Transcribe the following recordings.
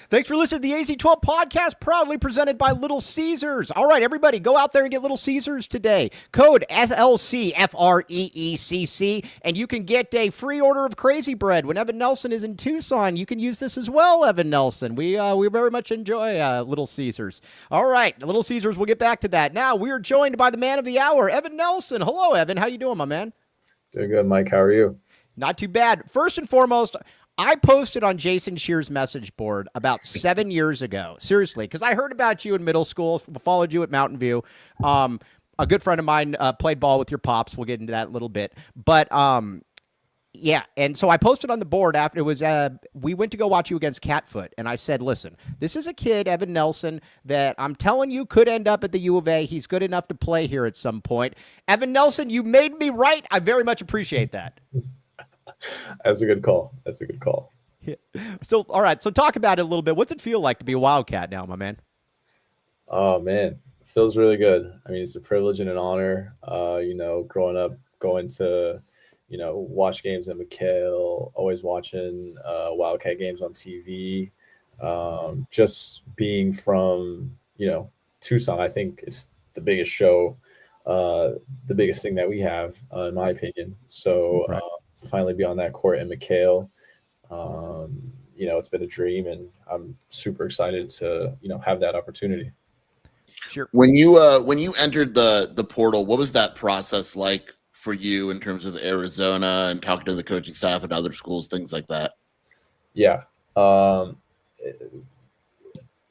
Thanks for listening to the AZ12 podcast, proudly presented by Little Caesars. All right, everybody, go out there and get Little Caesars today. Code SLCFREECC, and you can get a free order of Crazy Bread. When Evan Nelson is in Tucson, you can use this as well, Evan Nelson. We very much enjoy Little Caesars. All right, Little Caesars, we'll get back to that. Now, we are joined by the man of the hour, Evan Nelson. Hello, Evan. How you doing, my man? Doing good, Mike. How are you? Not too bad. First and foremost, I posted on Jason Shear's message board about 7 years ago, seriously, because I heard about you in middle school, followed you at Mountain View. A good friend of mine played ball with your pops. We'll get into that in a little bit. But, yeah, and so I posted on the board after it was we went to go watch you against Catfoot, and I said, listen, this is a kid, Evan Nelson, that I'm telling you could end up at the U of A. He's good enough to play here at some point. Evan Nelson, you made me right. I very much appreciate that. That's a good call. Yeah. So, all right. So talk about it a little bit. What's it feel like to be a Wildcat now, my man? Oh, man. It feels really good. I mean, it's a privilege and an honor, growing up, going to, watch games at McHale, always watching Wildcat games on TV. Just being from, Tucson, I think it's the biggest show, the biggest thing that we have, in my opinion. So, Right. to finally be on that court in McHale, it's been a dream, and I'm super excited to, have that opportunity. Sure. When you entered the portal, what was that process like for you in terms of Arizona and talking to the coaching staff at other schools, things like that? Yeah. I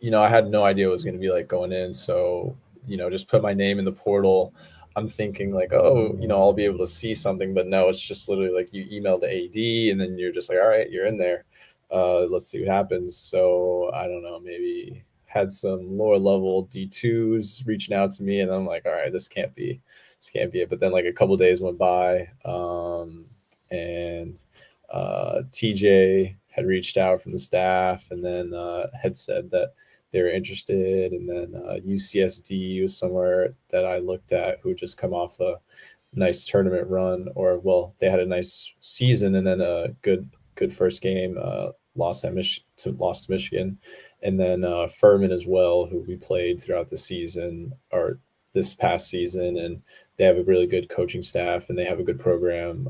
had no idea what it was going to be like going in. So, just put my name in the portal. I'm thinking like, oh, I'll be able to see something, but no, it's just literally like you email the AD and then you're just like, all right, you're in there. Let's see what happens. So I don't know, maybe had some lower level D2s reaching out to me, and I'm like, all right, this can't be it. But then like a couple of days went by, and TJ had reached out from the staff, and then had said that they were interested, and then UCSD was somewhere that I looked at, who just come off a nice tournament run, they had a nice season and then a good first game, lost to Michigan, and then Furman as well, who we played throughout the season or this past season, and they have a really good coaching staff and they have a good program.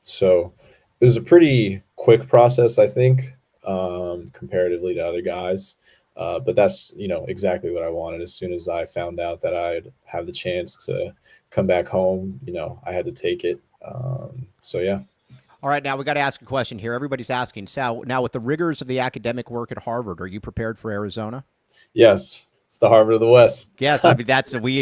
So it was a pretty quick process, I think, comparatively to other guys. But that's, exactly what I wanted. As soon as I found out that I'd have the chance to come back home, I had to take it. So, yeah. All right. Now we got to ask a question here. Everybody's asking. Sal, now with the rigors of the academic work at Harvard, are you prepared for Arizona? Yes. It's the Harvard of the West. Yes, I mean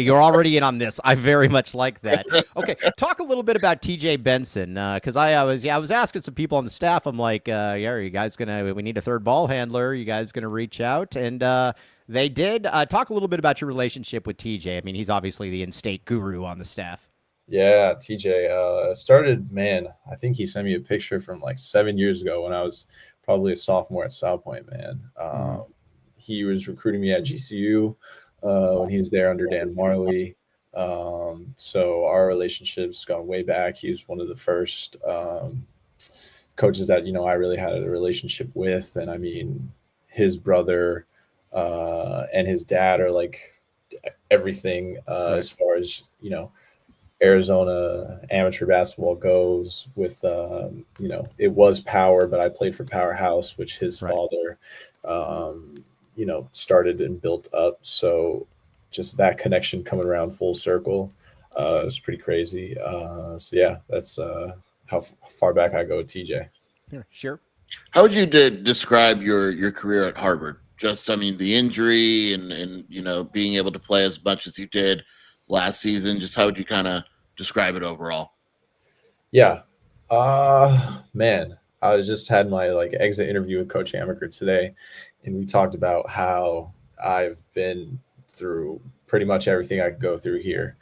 you're already in on this. I very much like that. Okay, talk a little bit about TJ Benson, because I was asking some people on the staff. I'm like, are you guys we need a third ball handler? Are you guys gonna reach out? And they did. Talk a little bit about your relationship with TJ. I mean, he's obviously the in-state guru on the staff. Yeah, TJ started. Man, I think he sent me a picture from like 7 years ago when I was probably a sophomore at South Point. Man. He was recruiting me at GCU when he was there under Dan Marley. So our relationship's gone way back. He was one of the first coaches that, I really had a relationship with. And I mean, his brother and his dad are like everything Right. as far as, Arizona amateur basketball goes with, it was Power, but I played for Powerhouse, which his Right. father, started and built up. So just that connection coming around full circle is pretty crazy. So yeah, that's how far back I go with TJ. Yeah, sure. How would you describe your career at Harvard? Just, I mean, the injury and being able to play as much as you did last season. Just how would you kind of describe it overall? Yeah, man, I just had my exit interview with Coach Amaker today, and we talked about how I've been through pretty much everything I could go through here,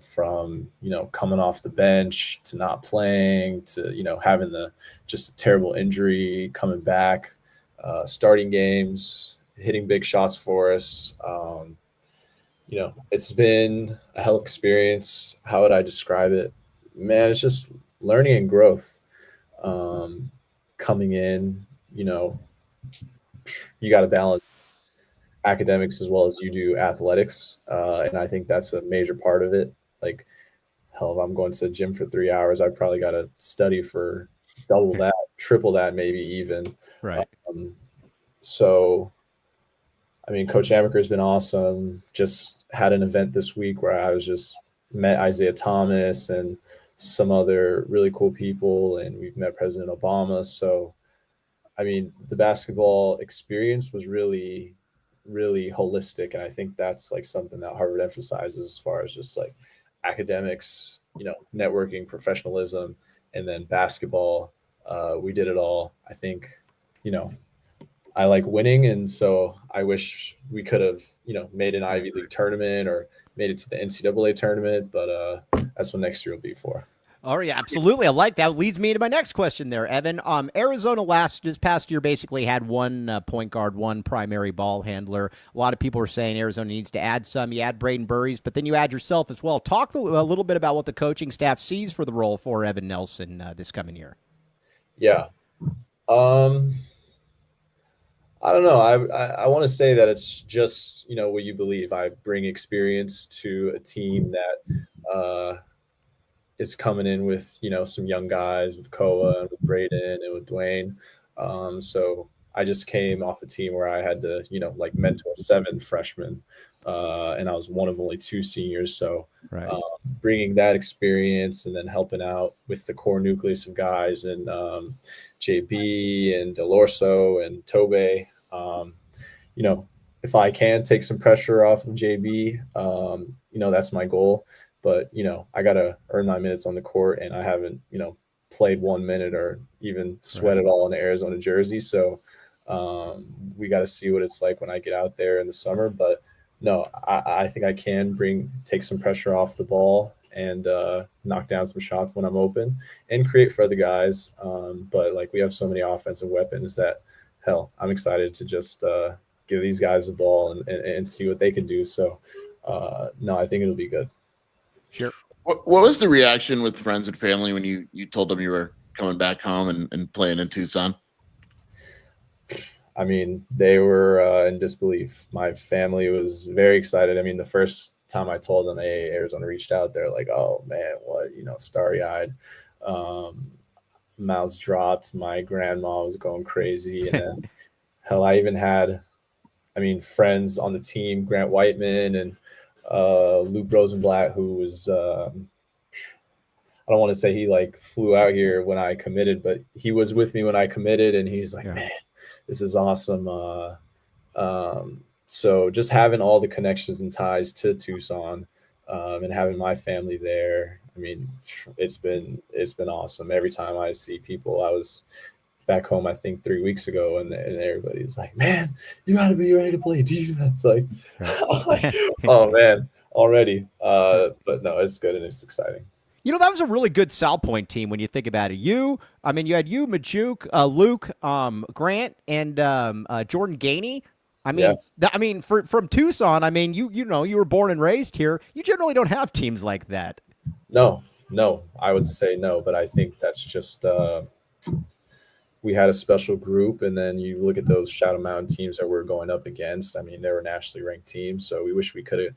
from coming off the bench to not playing to having just a terrible injury, coming back, starting games, hitting big shots for us. It's been a hell of experience. How would I describe it? Man, it's just learning and growth. Coming in, you got to balance academics as well as you do athletics. And I think that's a major part of it. Like, hell, if I'm going to the gym for 3 hours, I probably got to study for double that, triple that, maybe even. Right. So, I mean, Coach Amaker has been awesome. Just had an event this week where I was just met Isaiah Thomas and some other really cool people, and we've met President Obama. So, I mean, the basketball experience was really, really holistic, and I think that's like something that Harvard emphasizes as far as just like academics, networking, professionalism, and then basketball. We did it all. I think, I like winning, and so I wish we could have, made an Ivy League tournament or made it to the NCAA tournament, but that's what next year will be for. Oh, yeah, absolutely. I like that. Leads me to my next question there, Evan. Arizona this past year basically had one point guard, one primary ball handler. A lot of people are saying Arizona needs to add some. You add Braden Burries, but then you add yourself as well. Talk a little bit about what the coaching staff sees for the role for Evan Nelson this coming year. Yeah. I don't know. I want to say that it's just, what you believe. I bring experience to a team that is coming in with, some young guys with Koa and with Braden and with Dwayne. So I just came off a team where I had to, mentor 7 freshmen, and I was one of only 2 seniors. So right. Bringing that experience and then helping out with the core nucleus of guys and JB and Delorso and Tobe, if I can take some pressure off of JB, that's my goal. But, I got to earn my minutes on the court, and I haven't, played 1 minute or even sweat at all in the Arizona jersey. So we got to see what it's like when I get out there in the summer. But no, I think I can take some pressure off the ball and knock down some shots when I'm open and create for the guys. But like, we have so many offensive weapons that, hell, I'm excited to just give these guys the ball and see what they can do. So no, I think it'll be good. Sure. What was the reaction with friends and family when you told them you were coming back home and playing in Tucson? I mean, they were in disbelief. My family was very excited. I mean, the first time I told them, hey, Arizona reached out, they're like, oh, man, what, starry-eyed. Mouths dropped. My grandma was going crazy. And then, hell, I even had, friends on the team, Grant Whiteman and Luke Rosenblatt, who was I don't want to say he like flew out here when I committed, but he was with me when I committed, and he's like, man, this is awesome. So just having all the connections and ties to Tucson, and having my family there, it's been awesome. Every time I see people, I was back home, I think 3 weeks ago, and everybody's like, man, you got to be ready to play defense. Like, oh man, already. But no, it's good and it's exciting. That was a really good Sal Point team when you think about it. You had you, Majuk, Luke, Grant, and Jordan Gainey. From Tucson, you were born and raised here. You generally don't have teams like that. No, I would say no, but I think that's just we had a special group, and then you look at those Shadow Mountain teams that we're going up against. They were nationally ranked teams, so we wish we could have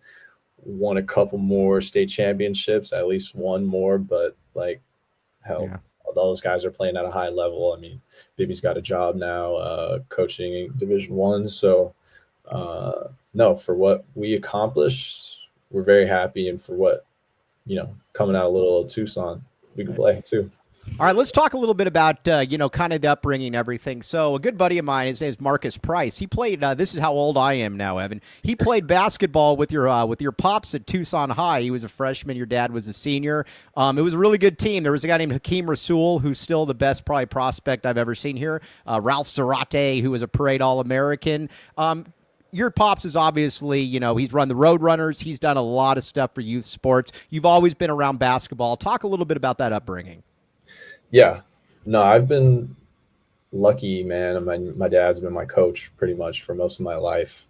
won a couple more state championships, at least one more, but like, hell, all those guys are playing at a high level. Bibby's got a job now, coaching Division I. So no, for what we accomplished, we're very happy. And for what, coming out a little of Tucson, we can play too. All right, let's talk a little bit about, kind of the upbringing and everything. So a good buddy of mine, his name is Marcus Price. He played, this is how old I am now, Evan. He played basketball with your pops at Tucson High. He was a freshman. Your dad was a senior. It was a really good team. There was a guy named Hakeem Rasul, who's still the best probably prospect I've ever seen here. Ralph Zarate, who was a parade All-American. Your pops is obviously, he's run the Roadrunners. He's done a lot of stuff for youth sports. You've always been around basketball. Talk a little bit about that upbringing. Yeah, no, I've been lucky, man. My dad's been my coach pretty much for most of my life.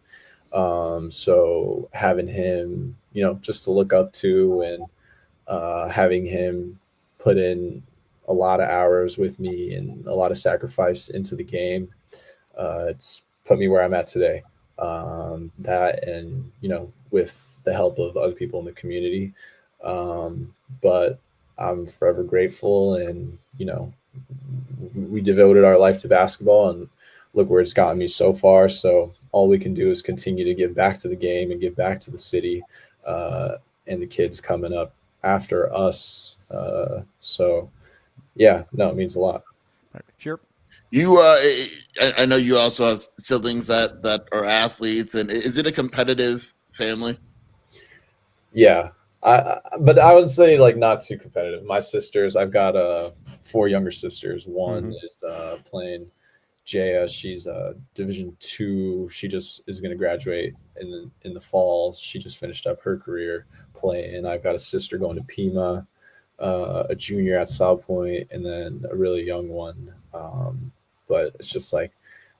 So having him, just to look up to, and having him put in a lot of hours with me and a lot of sacrifice into the game, it's put me where I'm at today. That, and with the help of other people in the community. But I'm forever grateful, and we devoted our life to basketball, and look where it's gotten me so far. So all we can do is continue to give back to the game and give back to the city, and the kids coming up after us. So yeah, no, it means a lot. Sure. You, I know you also have siblings that are athletes, and is it a competitive family? Yeah, but I would say like not too competitive. My sisters, I've got 4 younger sisters. One is playing Jaya. She's Division II. She just is going to graduate in the fall. She just finished up her career playing. I've got a sister going to Pima, a junior at South Point, and then a really young one. But it's just like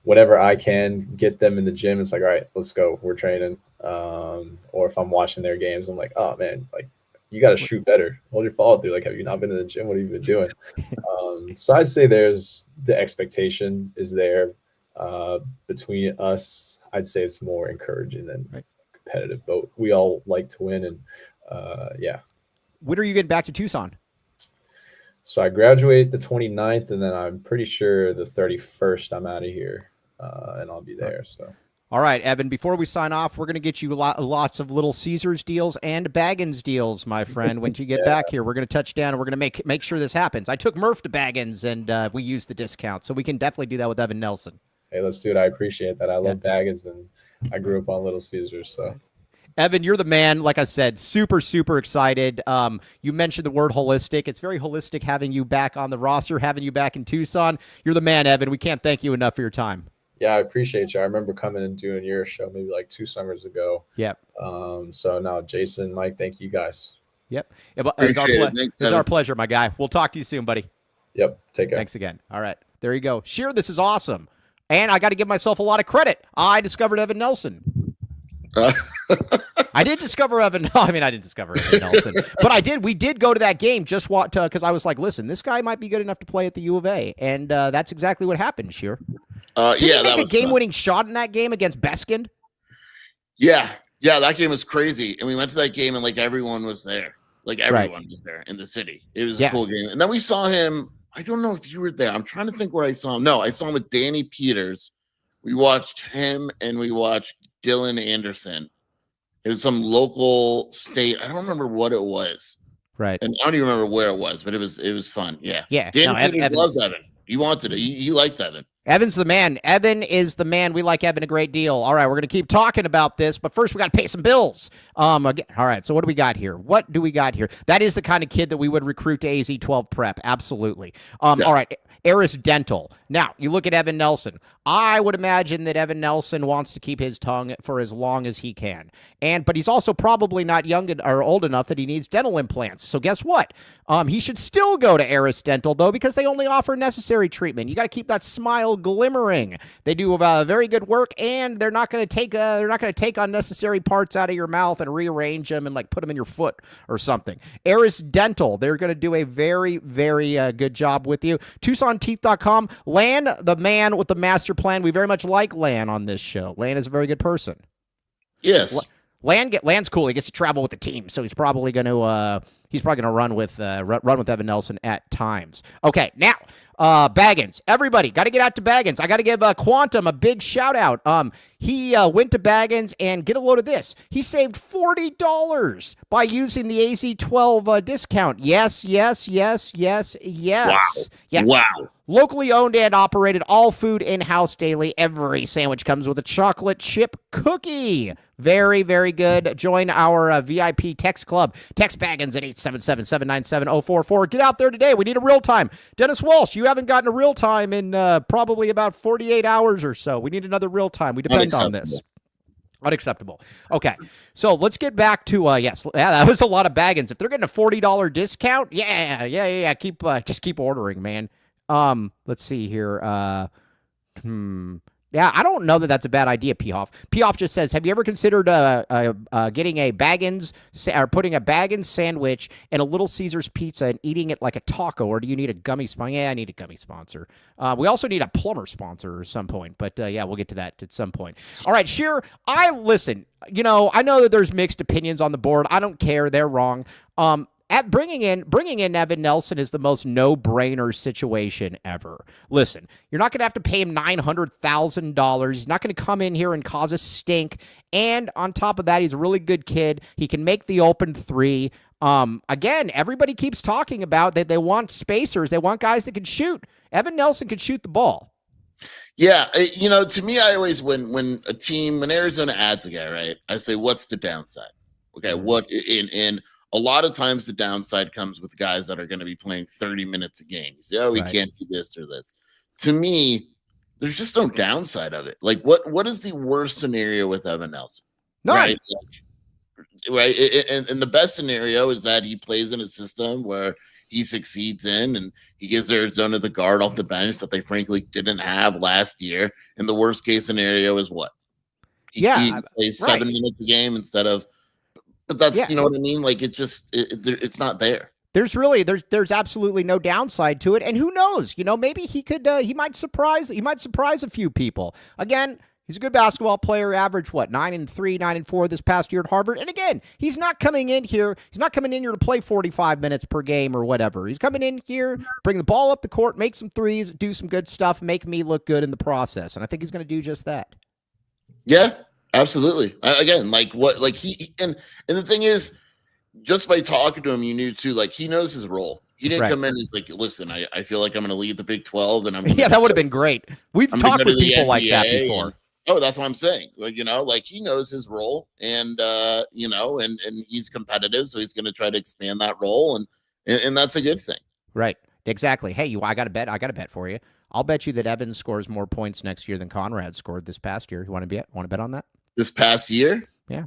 whenever I can get them in the gym, it's like, all right, let's go. We're training. Or if I'm watching their games, I'm like, oh man, like you got to shoot better. Hold your follow through. Like, have you not been to the gym? What have you been doing? So I'd say there's the expectation is there between us. I'd say it's more encouraging than competitive, but we all like to win. And yeah. When are you getting back to Tucson? So I graduate the 29th, and then I'm pretty sure the 31st I'm out of here, and I'll be there. So. All right, Evan, before we sign off, we're going to get you lots of Little Caesars deals and Baggins deals, my friend. When you get back here, we're going to touch down, and we're going to make sure this happens. I took Murph to Baggins, and we used the discount, so we can definitely do that with Evan Nelson. Hey, let's do it. I appreciate that. I love Baggins, and I grew up on Little Caesars, so. Evan, you're the man. Like I said, super, super excited. You mentioned the word holistic. It's very holistic having you back on the roster, having you back in Tucson. You're the man, Evan. We can't thank you enough for your time. Yeah, I appreciate you. I remember coming and doing your show maybe like 2 summers ago. Yep. So now, Jason, Mike, thank you guys. Yep. It's our pleasure, my guy. We'll talk to you soon, buddy. Yep. Take care. Thanks again. All right. There you go. Sheer, this is awesome. And I got to give myself a lot of credit. I discovered Evan Nelson. I did discover Evan. I mean, I didn't discover Evan Nelson, but I did. We did go to that game just because I was like, listen, this guy might be good enough to play at the U of A, and that's exactly what happened. Sheer. Did he make a game-winning shot in that game against Beskind? Yeah, that game was crazy, and we went to that game, and like everyone was there, was there in the city. It was a cool game, and then we saw him. I don't know if you were there. I'm trying to think where I saw him. No, I saw him with Danny Peters. We watched him, and we watched Dylan Anderson. It was some local state. I don't remember what it was. Right. And I don't even remember where it was, but it was fun. Yeah. Yeah. Danny Peters loved Evan. He wanted it. He liked Evan. Evan's the man. Evan is the man. We like Evan a great deal. All right, we're going to keep talking about this, but first we got to pay some bills. All right, so what do we got here? That is the kind of kid that we would recruit to AZ-12 prep. Absolutely. All right, Eris Dental. Now, you look at Evan Nelson. I would imagine that Evan Nelson wants to keep his tongue for as long as he can. But he's also probably not young or old enough that he needs dental implants. So guess what? He should still go to Eris Dental, though, because they only offer necessary treatment. You got to keep that smile glimmering. They do very good work, and they're not going to take unnecessary parts out of your mouth and rearrange them and like put them in your foot or something. Eris Dental, they're going to do a very, very good job with you. TucsonTeeth.com. Lan, the man with the master plan. We very much like Lan on this show. Lan is a very good person. Yes. Lan's cool. He gets to travel with the team, so he's probably going to run with Evan Nelson at times. Okay, now Baggins. Everybody got to get out to Baggins. I got to give Quantum a big shout out. He went to Baggins, and get a load of this. He saved $40 by using the AZ-12 discount. Yes. Wow. Yes. Wow. Locally owned and operated, all food in-house daily. Every sandwich comes with a chocolate chip cookie. Very, very good. Join our VIP text club. Text Baggins at 877-797-044. Get out there today. We need a real time. Dennis Walsh, you haven't gotten a real time in probably about 48 hours or so. We need another real time. We depend on this. Unacceptable. Okay, so let's get back to that was a lot of Baggins. If they're getting a $40 discount, just keep ordering, man. Let's see here. Yeah, I don't know that that's a bad idea, P-Hoff. P-Hoff just says, have you ever considered getting a Baggins or putting a Baggins sandwich in a Little Caesars pizza and eating it like a taco, or do you need a gummy sponsor? Yeah, I need a gummy sponsor. We also need a plumber sponsor at some point, but yeah, we'll get to that at some point. All right, Sheer, listen, I know that there's mixed opinions on the board. I don't care. They're wrong. At bringing in Evan Nelson is the most no-brainer situation ever. Listen, you're not going to have to pay him $900,000. He's not going to come in here and cause a stink. And on top of that, he's a really good kid. He can make the open three. Again, everybody keeps talking about that they want spacers. They want guys that can shoot. Evan Nelson can shoot the ball. Yeah, to me, I always when Arizona adds a guy, right? I say, what's the downside? Okay, what in a lot of times the downside comes with guys that are going to be playing 30 minutes a game. You say, we can't do this or this. To me, there's just no downside of it. Like, what is the worst scenario with Evan Nelson? None. Right. And the best scenario is that he plays in a system where he succeeds in, and he gives Arizona the guard off the bench that they frankly didn't have last year. And the worst case scenario is what? He plays 7 minutes a game instead of. But that's, you know what I mean? Like, it's not there. There's absolutely no downside to it. And who knows, maybe he might surprise a few people. Again, he's a good basketball player, average 9-3, 9-4 this past year at Harvard. And again, he's not coming in here to play 45 minutes per game or whatever. He's coming in here, bring the ball up the court, make some threes, do some good stuff, make me look good in the process. And I think he's going to do just that. Yeah. Absolutely. Again, and the thing is, just by talking to him, you knew too, like, he knows his role. He didn't come in as like, listen, I feel like I'm going to lead the Big 12, and that would have been great. We've talked with people like that before. That's what I'm saying. Like, he knows his role, and and he's competitive, so he's going to try to expand that role, and that's a good thing. Right. Exactly. Hey, I got a bet for you. I'll bet you that Evan scores more points next year than Conrad scored this past year. You want to bet on that? This past year? Yeah.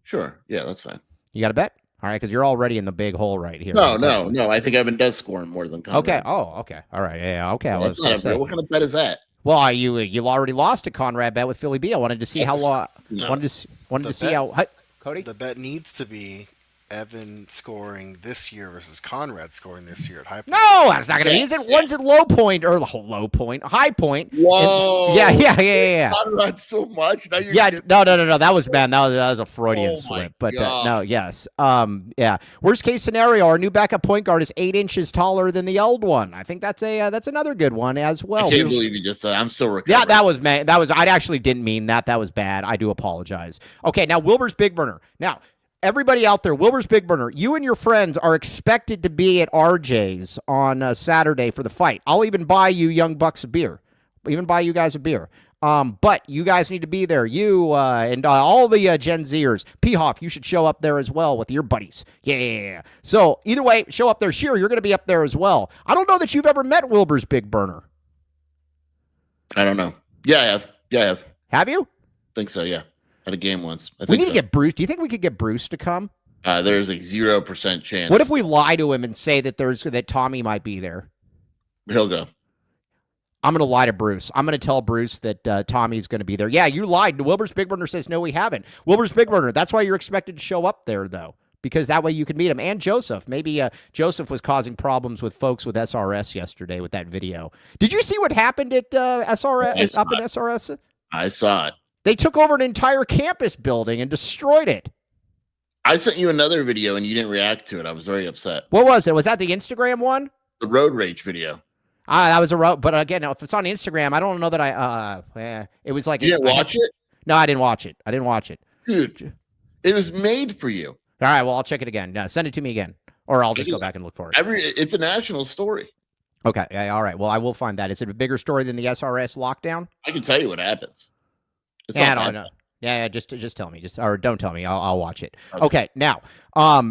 Sure. Yeah, that's fine. You got a bet? All right, because you're already in the big hole right here. No. I think Evan does score more than Conrad. Okay. Oh, okay. All right. Yeah. Okay. That's not a bet. What kind of bet is that? Well, you already lost a Conrad bet with Philly B. I wanted to see how long. Wanted to see how. Cody, the bet needs to be Evan scoring this year versus Conrad scoring this year at high point. No, that's not going to be. Is it one's at low point or low point, high point? Whoa! Yeah. Conrad so much. Now you're no. That was bad. That was a Freudian slip. But no, yes. Yeah. Worst case scenario, our new backup point guard is 8 inches taller than the old one. I think that's another good one as well. I can't believe you just said. I'm still recovering. Yeah, that was. I actually didn't mean that. That was bad. I do apologize. Okay, now Wilbur's Big Burner. Now, everybody out there, Wilbur's Big Burner, you and your friends are expected to be at RJ's on Saturday for the fight. I'll even buy you young bucks a beer. Even buy you guys a beer. But you guys need to be there. You and all the Gen Zers. P-Hoff, you should show up there as well with your buddies. Yeah. So either way, show up there. Shearer, you're going to be up there as well. I don't know that you've ever met Wilbur's Big Burner. I don't know. Yeah, I have. Have you? Think so, yeah. At a game once. We need to get Bruce. Do you think we could get Bruce to come? There's a 0% chance. What if we lie to him and say that Tommy might be there? He'll go. I'm going to lie to Bruce. I'm going to tell Bruce that Tommy's going to be there. Yeah, you lied. Wilbur's Big Burner says, no, we haven't. Wilbur's Big Burner. That's why you're expected to show up there, though, because that way you can meet him. And Joseph. Maybe Joseph was causing problems with folks with SRS yesterday with that video. Did you see what happened at SRS? Up at SRS? I saw it. They took over an entire campus building and destroyed it. I sent you another video and you didn't react to it. I was very upset. What was it? Was that the Instagram one? The road rage video. That was a road. But again, if it's on Instagram, I don't know that it was like. You didn't watch it? No, I didn't watch it. Dude, it was made for you. All right, well, I'll check it again. Send it to me again. Or I'll just go back and look for it. It's a national story. Okay, yeah, all right. Well, I will find that. Is it a bigger story than the SRS lockdown? I can tell you what happens. I don't know. Yeah, just tell me. Or don't tell me. I'll watch it. Okay. Now,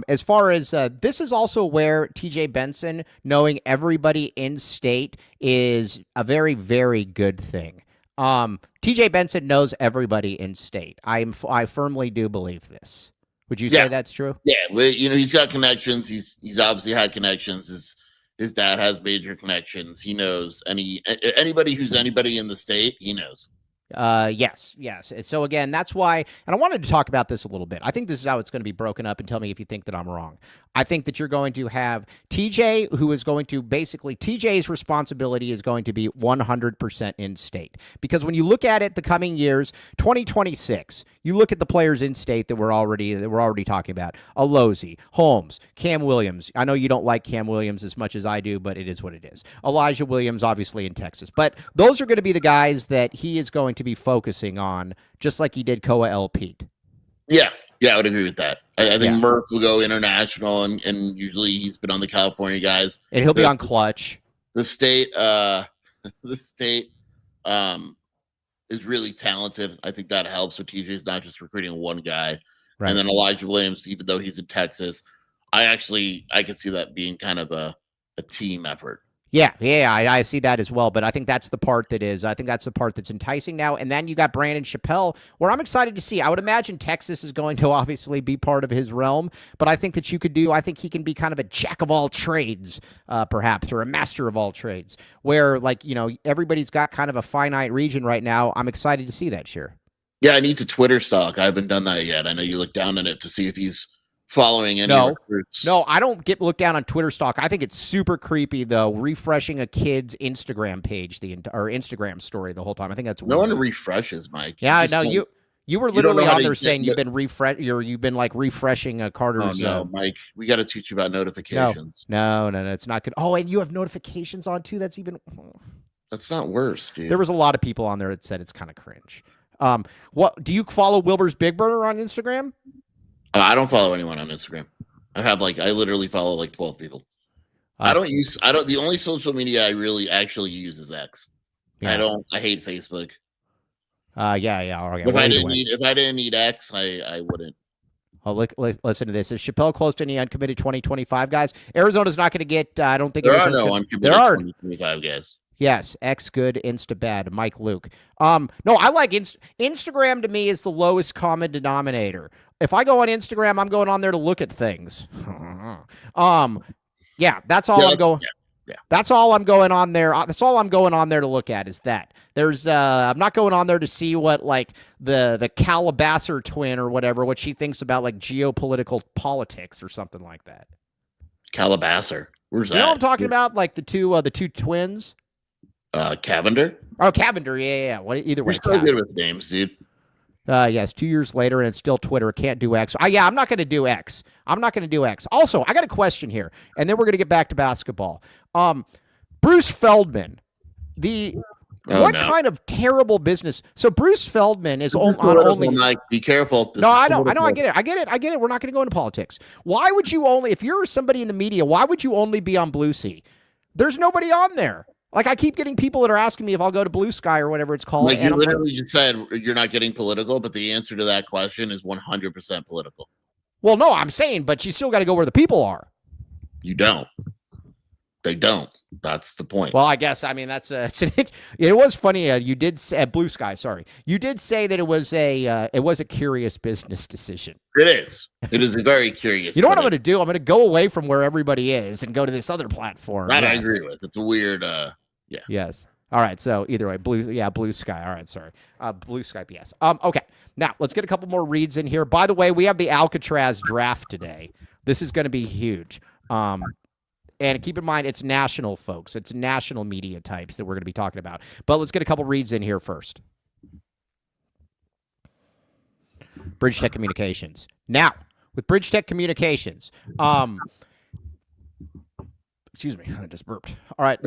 as far as this is also where TJ Benson knowing everybody in state is a very, very good thing. TJ Benson knows everybody in state. I firmly do believe this. Would you say that's true? Yeah, well, he's got connections. He's obviously had connections. His dad has major connections. He knows anybody who's anybody in the state. He knows. Yes. So again, that's why, and I wanted to talk about this a little bit. I think this is how it's going to be broken up, and tell me if you think that I'm wrong. I think that you're going to have TJ, who is going to basically, TJ's responsibility is going to be 100% in state. Because when you look at it the coming years, 2026, you look at the players in state that we're already talking about. Alozi, Holmes, Cam Williams. I know you don't like Cam Williams as much as I do, but it is what it is. Elijah Williams, obviously in Texas. But those are going to be the guys that he is going to be focusing on, just like he did Koa El Pete. Yeah, I would agree with that. I think Yeah. Murph will go international, and usually he's been on the California guys. And he'll be on clutch. The state, the state is really talented. I think that helps. So TJ's not just recruiting one guy. Right. And then Elijah Williams, even though he's in Texas, I could see that being kind of a team effort. Yeah, I see that as well. But I think that's the part that's enticing now. And then you got Brandon Chappelle, where I'm excited to see. I would imagine Texas is going to obviously be part of his realm, but I think that I think he can be kind of a jack of all trades, perhaps, or a master of all trades, where, like, everybody's got kind of a finite region right now. I'm excited to see that, sure. Yeah, I need to Twitter stalk. I haven't done that yet. I know you look down on it to see if he's following any recruits. No, I don't look down on Twitter stock. I think it's super creepy, though, refreshing a kid's Instagram page or Instagram story the whole time. I think that's weird. No one refreshes, Mike. Yeah, I know. You were literally on there saying you've been refreshing Carter's. Oh, no, Mike, we got to teach you about notifications. No, it's not good. Oh, and you have notifications on too. That's even. That's not worse, dude. There was a lot of people on there that said it's kind of cringe. What do you follow Wilbur's Big Burner on Instagram? I don't follow anyone on Instagram. I literally follow like 12 people. The only social media I really actually use is X. Yeah. I hate Facebook. Yeah. All right. If I didn't need X, I wouldn't. Oh, listen to this. Is Chappelle close to any uncommitted 2025 guys? Arizona's not going to get, I don't think there are no uncommitted 2025 guys. Yes, X good, Insta bad. Mike Luke. No, I like Instagram. To me is the lowest common denominator. If I go on Instagram, I'm going on there to look at things. Yeah, that's all I'm going. Yeah. That's all I'm going on there. That's all I'm going on there to look at is that. I'm not going on there to see what, like, the Calabasas twin or whatever, what she thinks about, like, geopolitical politics or something like that. Calabasas. Where's that? You know what I'm talking about? Like the two twins. Cavender? Oh, Cavender, yeah. Either way. You're so good with names, dude. Yes, 2 years later, and it's still Twitter. Can't do X. I'm not going to do X. Also, I got a question here, and then we're going to get back to basketball. Bruce Feldman, kind of terrible business? So Bruce Feldman is only. Mike, be careful. No, I know. I get it. We're not going to go into politics. Why would you if you're somebody in the media, why would you only be on Blue Sea? There's nobody on there. Like, I keep getting people that are asking me if I'll go to Blue Sky or whatever it's called. Like, you literally just said you're not getting political, but the answer to that question is 100% political. Well, no, I'm saying, but you still got to go where the people are. You don't. They don't. That's the point. Well, I guess, it was funny. You did say Blue Sky. Sorry, you did say that it was a curious business decision. It is. It is a very curious. You know what I'm going to do? I'm going to go away from where everybody is and go to this other platform. That I agree with. It's a weird. Yeah. Yes. All right. So either way, Blue Sky. All right. Sorry. Blue Sky. Yes. Okay. Now let's get a couple more reads in here. By the way, we have the Alcatraz draft today. This is going to be huge. And keep in mind, it's national, folks. It's national media types that we're going to be talking about. But let's get a couple reads in here first. Bridge Tech Communications. Now, with Bridge Tech Communications, excuse me, I just burped. All right,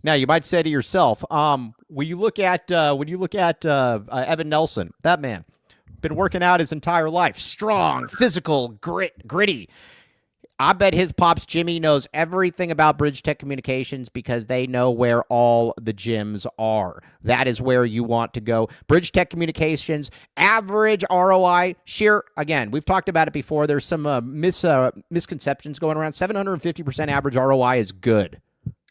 now you might say to yourself, when you look at Evan Nelson, that man, been working out his entire life, strong, physical, gritty. I bet his pops Jimmy knows everything about Bridge Tech Communications because they know where all the gyms are. That is where you want to go. Bridge Tech Communications, average ROI. Sheer, again, we've talked about it before. There's some misconceptions going around. 750% average ROI is good.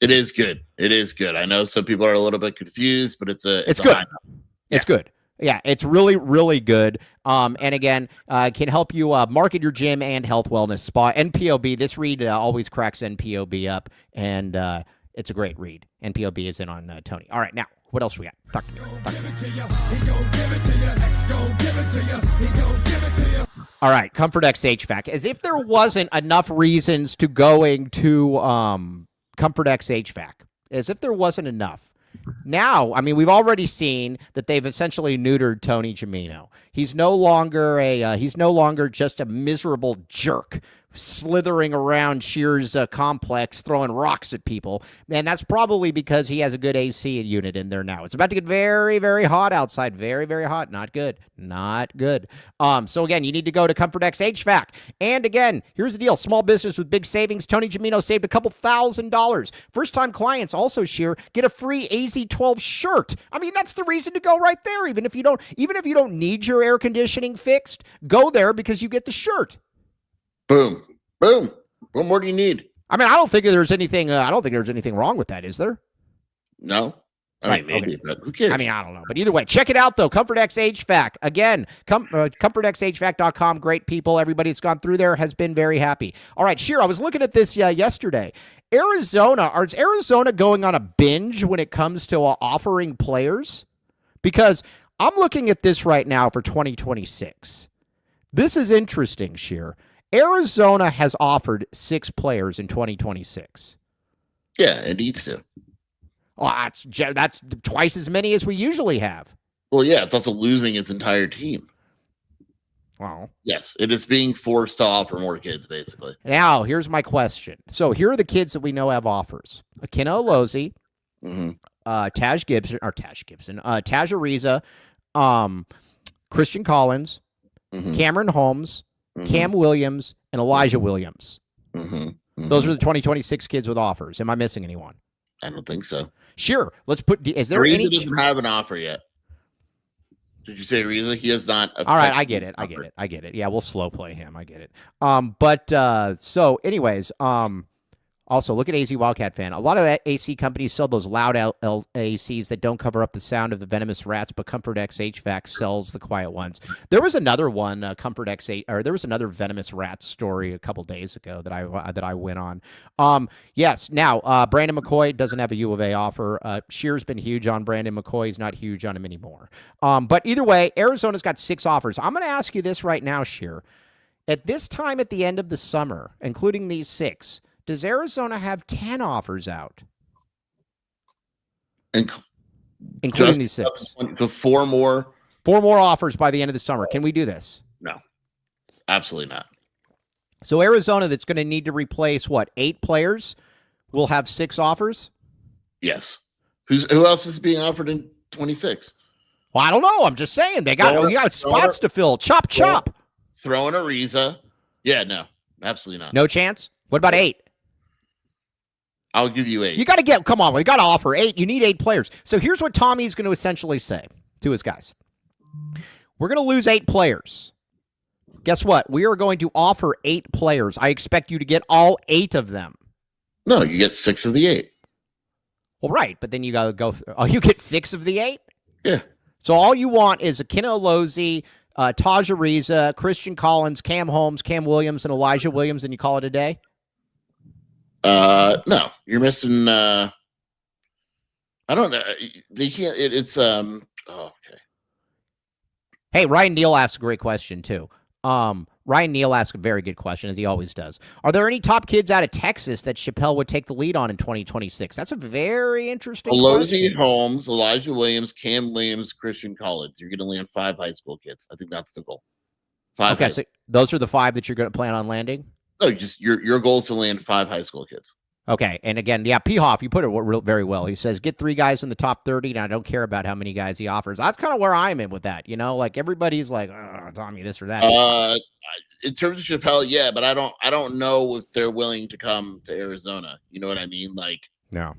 It is good. It is good. I know some people are a little bit confused, but it's good. It's good. Yeah, it's really, really good. And again, can help you market your gym and health wellness spa. NPOB, this read always cracks NPOB up. And It's a great read. NPOB is in on Tony. All right, now, what else we got? Talk to me. All right, Comfort X HVAC. As if there wasn't enough reasons to going to Comfort X HVAC. As if there wasn't enough. Now, I mean, we've already seen that they've essentially neutered Tony Gimino. He's no longer just a miserable jerk slithering around Shear's complex throwing rocks at people, and that's probably because he has a good AC unit in there now. It's about to get very, very hot outside. Very, very hot. Not good. Not good. So again, you need to go to Comfort X HVAC. And again, here's the deal. Small business with big savings. Tony Gimino saved a couple $1,000s. First-time clients also, Shear, get a free AZ12 shirt. I mean, that's the reason to go right there. Even if you don't need your air conditioning fixed, go there because you get the shirt. Boom. Boom. What more do you need? I mean, I don't think there's anything wrong with that, is there? No. I mean, maybe, but who cares? I mean, I don't know. But either way, check it out, though. Comfort X HVAC. Again, ComfortXHVAC.com. Great people. Everybody that's gone through there has been very happy. All right, Shear, I was looking at this yesterday. Is Arizona going on a binge when it comes to offering players? Because I'm looking at this right now for 2026. This is interesting, Shear. Arizona has offered 6 players in 2026. Yeah, it needs to. Well, that's twice as many as we usually have. Well, yeah, it's also losing its entire team. Well, yes, it is being forced to offer more kids, basically. Now, here's my question. So here are the kids that we know have offers. Akina Olozi, Taj Ariza, Christian Collins, Cameron Holmes, Cam Williams, and Elijah Williams. Those are the 2026 kids with offers. Am I missing anyone? I don't think so. Sure. Let's put. Is there Ariza any? Doesn't have an offer yet. Did you say Ariza? He has not. All right, I get it. Yeah, we'll slow play him. I get it. So, anyways, also look at AZ Wildcat fan. A lot of AC companies sell those loud ACs that don't cover up the sound of the venomous rats, but Comfort X HVAC sells the quiet ones. There was another one, there was another venomous rat story a couple days ago that I went on. Yes. Now, Brandon McCoy doesn't have a U of A offer. Shear's been huge on Brandon McCoy. He's not huge on him anymore. But either way, Arizona's got 6 offers. I'm going to ask you this right now, Shear. At this time at the end of the summer, including these 6, does Arizona have 10 offers out? Including these 6. So 4 more? 4 more offers by the end of the summer. Can we do this? No. Absolutely not. So Arizona, that's going to need to replace, 8 players, will have 6 offers? Yes. Who else is being offered in 26? Well, I don't know. I'm just saying. You got spots to fill. Chop. Throw in Ariza. Yeah, no. Absolutely not. No chance? What about 8? I'll give you 8. You got to come on. We got to offer 8. You need 8 players. So here's what Tommy's going to essentially say to his guys. We're going to lose 8 players. Guess what? We are going to offer 8 players. I expect you to get all 8 of them. No, you get 6 of the 8. Well, right. But then you got to go through. Oh, you get 6 of the 8? Yeah. So all you want is Akina Olozi, Taj Ariza, Christian Collins, Cam Holmes, Cam Williams, and Elijah Williams, and you call it a day? No, you're missing. I don't know. They can't. Okay. Hey, Ryan Neal asked a great question too. Ryan Neal asked a very good question, as he always does. Are there any top kids out of Texas that Chappelle would take the lead on in 2026? That's a very interesting question. Holmes, Elijah Williams, Cam Williams, Christian Collins. You're going to land 5 high school kids. I think that's the goal. 5. Okay, so those are the 5 that you're going to plan on landing? No, just your goal is to land 5 high school kids. Okay, and again, yeah, P. Hoff, you put it very well. He says, get 3 guys in the top 30, and I don't care about how many guys he offers. That's kind of where I'm in with that, like everybody's like, oh, Tommy, this or that. In terms of Chappelle, yeah, but I don't know if they're willing to come to Arizona. You know what I mean? Like, no.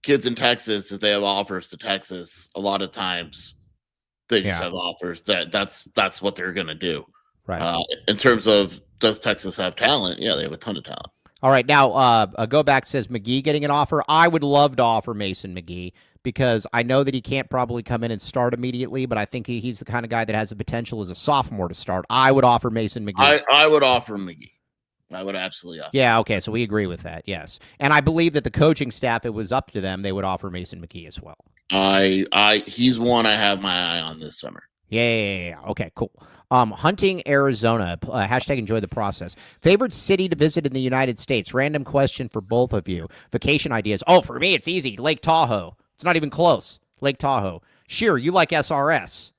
Kids in Texas, if they have offers to Texas, a lot of times they just have offers that's what they're gonna do. Right. In terms of, does Texas have talent? Yeah, they have a ton of talent. All right, now Go Back says McGee getting an offer. I would love to offer Mason McGee because I know that he can't probably come in and start immediately, but I think he's the kind of guy that has the potential as a sophomore to start. I would offer Mason McGee. I would offer McGee. I would absolutely offer. Yeah, okay, so we agree with that, yes. And I believe that the coaching staff, it was up to them, they would offer Mason McKee as well. He's one I have my eye on this summer. Yeah. Okay, cool. Hunting, Arizona. Hashtag enjoy the process. Favorite city to visit in the United States? Random question for both of you. Vacation ideas. Oh, for me, it's easy. Lake Tahoe. It's not even close. Lake Tahoe. Sheer, you like SRS.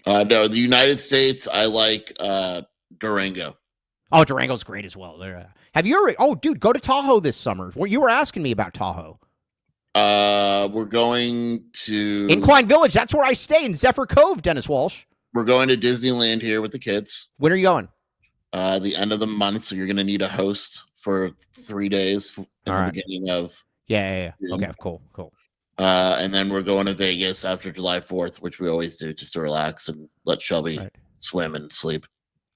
No, the United States, I like Durango. Oh, Durango's great as well. Have you ever? Oh, dude, go to Tahoe this summer. You were asking me about Tahoe. We're going to Incline Village. That's where I stay in Zephyr Cove, Dennis Walsh. We're going to Disneyland here with the kids. When are you going? The end of the month, so you're going to need a host for 3 days in the beginning of. Yeah. Okay, cool. And then we're going to Vegas after July 4th, which we always do just to relax and let Shelby swim and sleep.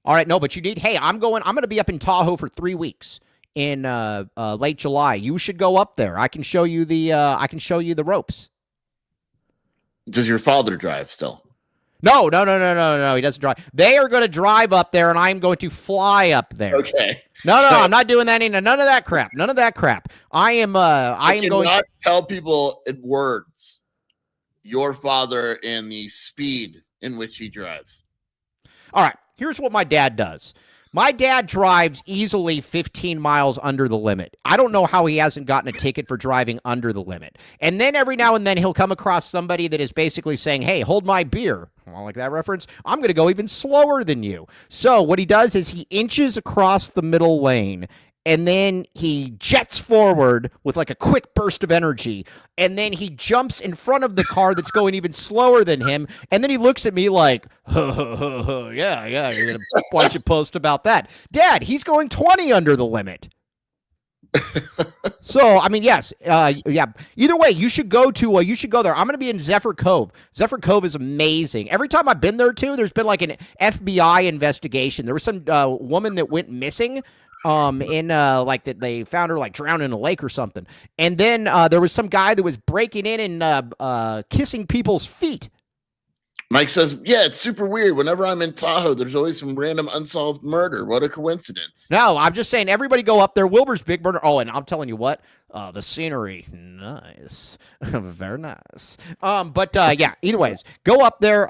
All right, no, but you need. Hey, I'm going to be up in Tahoe for 3 weeks in late July. You should go up there. I can show you the ropes. Does your father drive still? No. He doesn't drive. They are going to drive up there, and I'm going to fly up there. Okay. No, I'm not doing that. None of that crap. I am going to tell people in words your father and the speed in which he drives. All right. Here's what my dad does. My dad drives easily 15 miles under the limit. I don't know how he hasn't gotten a ticket for driving under the limit. And then every now and then he'll come across somebody that is basically saying, hey, hold my beer. I like that reference. I'm going to go even slower than you. So what he does is he inches across the middle lane, and then he jets forward with like a quick burst of energy, and then he jumps in front of the car that's going even slower than him, and then he looks at me like, yeah, you're going to watch a post about that. Dad, he's going 20 under the limit. So, I mean, yes, yeah. Either way, you should go there. I'm going to be in Zephyr Cove. Zephyr Cove is amazing. Every time I've been there, too, there's been like an FBI investigation. There was some woman that went missing. Like that they found her like drowned in a lake or something. And then there was some guy that was breaking in and kissing people's feet. Mike says, yeah, it's super weird. Whenever I'm in Tahoe, there's always some random unsolved murder. What a coincidence. No, I'm just saying everybody go up there. Wilbur's Big Burner. Oh, and I'm telling you what, the scenery, nice. Very nice. Yeah, either ways, go up there.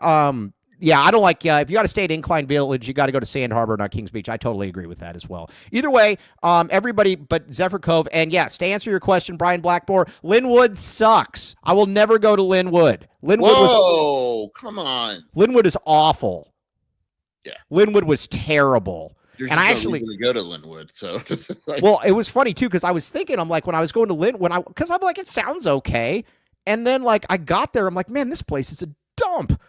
Yeah, I don't like, if you got to stay at Incline Village, you got to go to Sand Harbor, not Kings Beach. I totally agree with that as well. Either way, everybody but Zephyr Cove. And yes, to answer your question, Brian Blackmore, Linwood sucks. I will never go to Linwood. Come on. Linwood is awful. Yeah. Linwood was terrible. There's and I no actually reason to go to Linwood. So, well, it was funny too, because I was thinking, I'm like, when I was going to Linwood, because I'm like, it sounds okay. And then like I got there, I'm like, man, this place is a dump.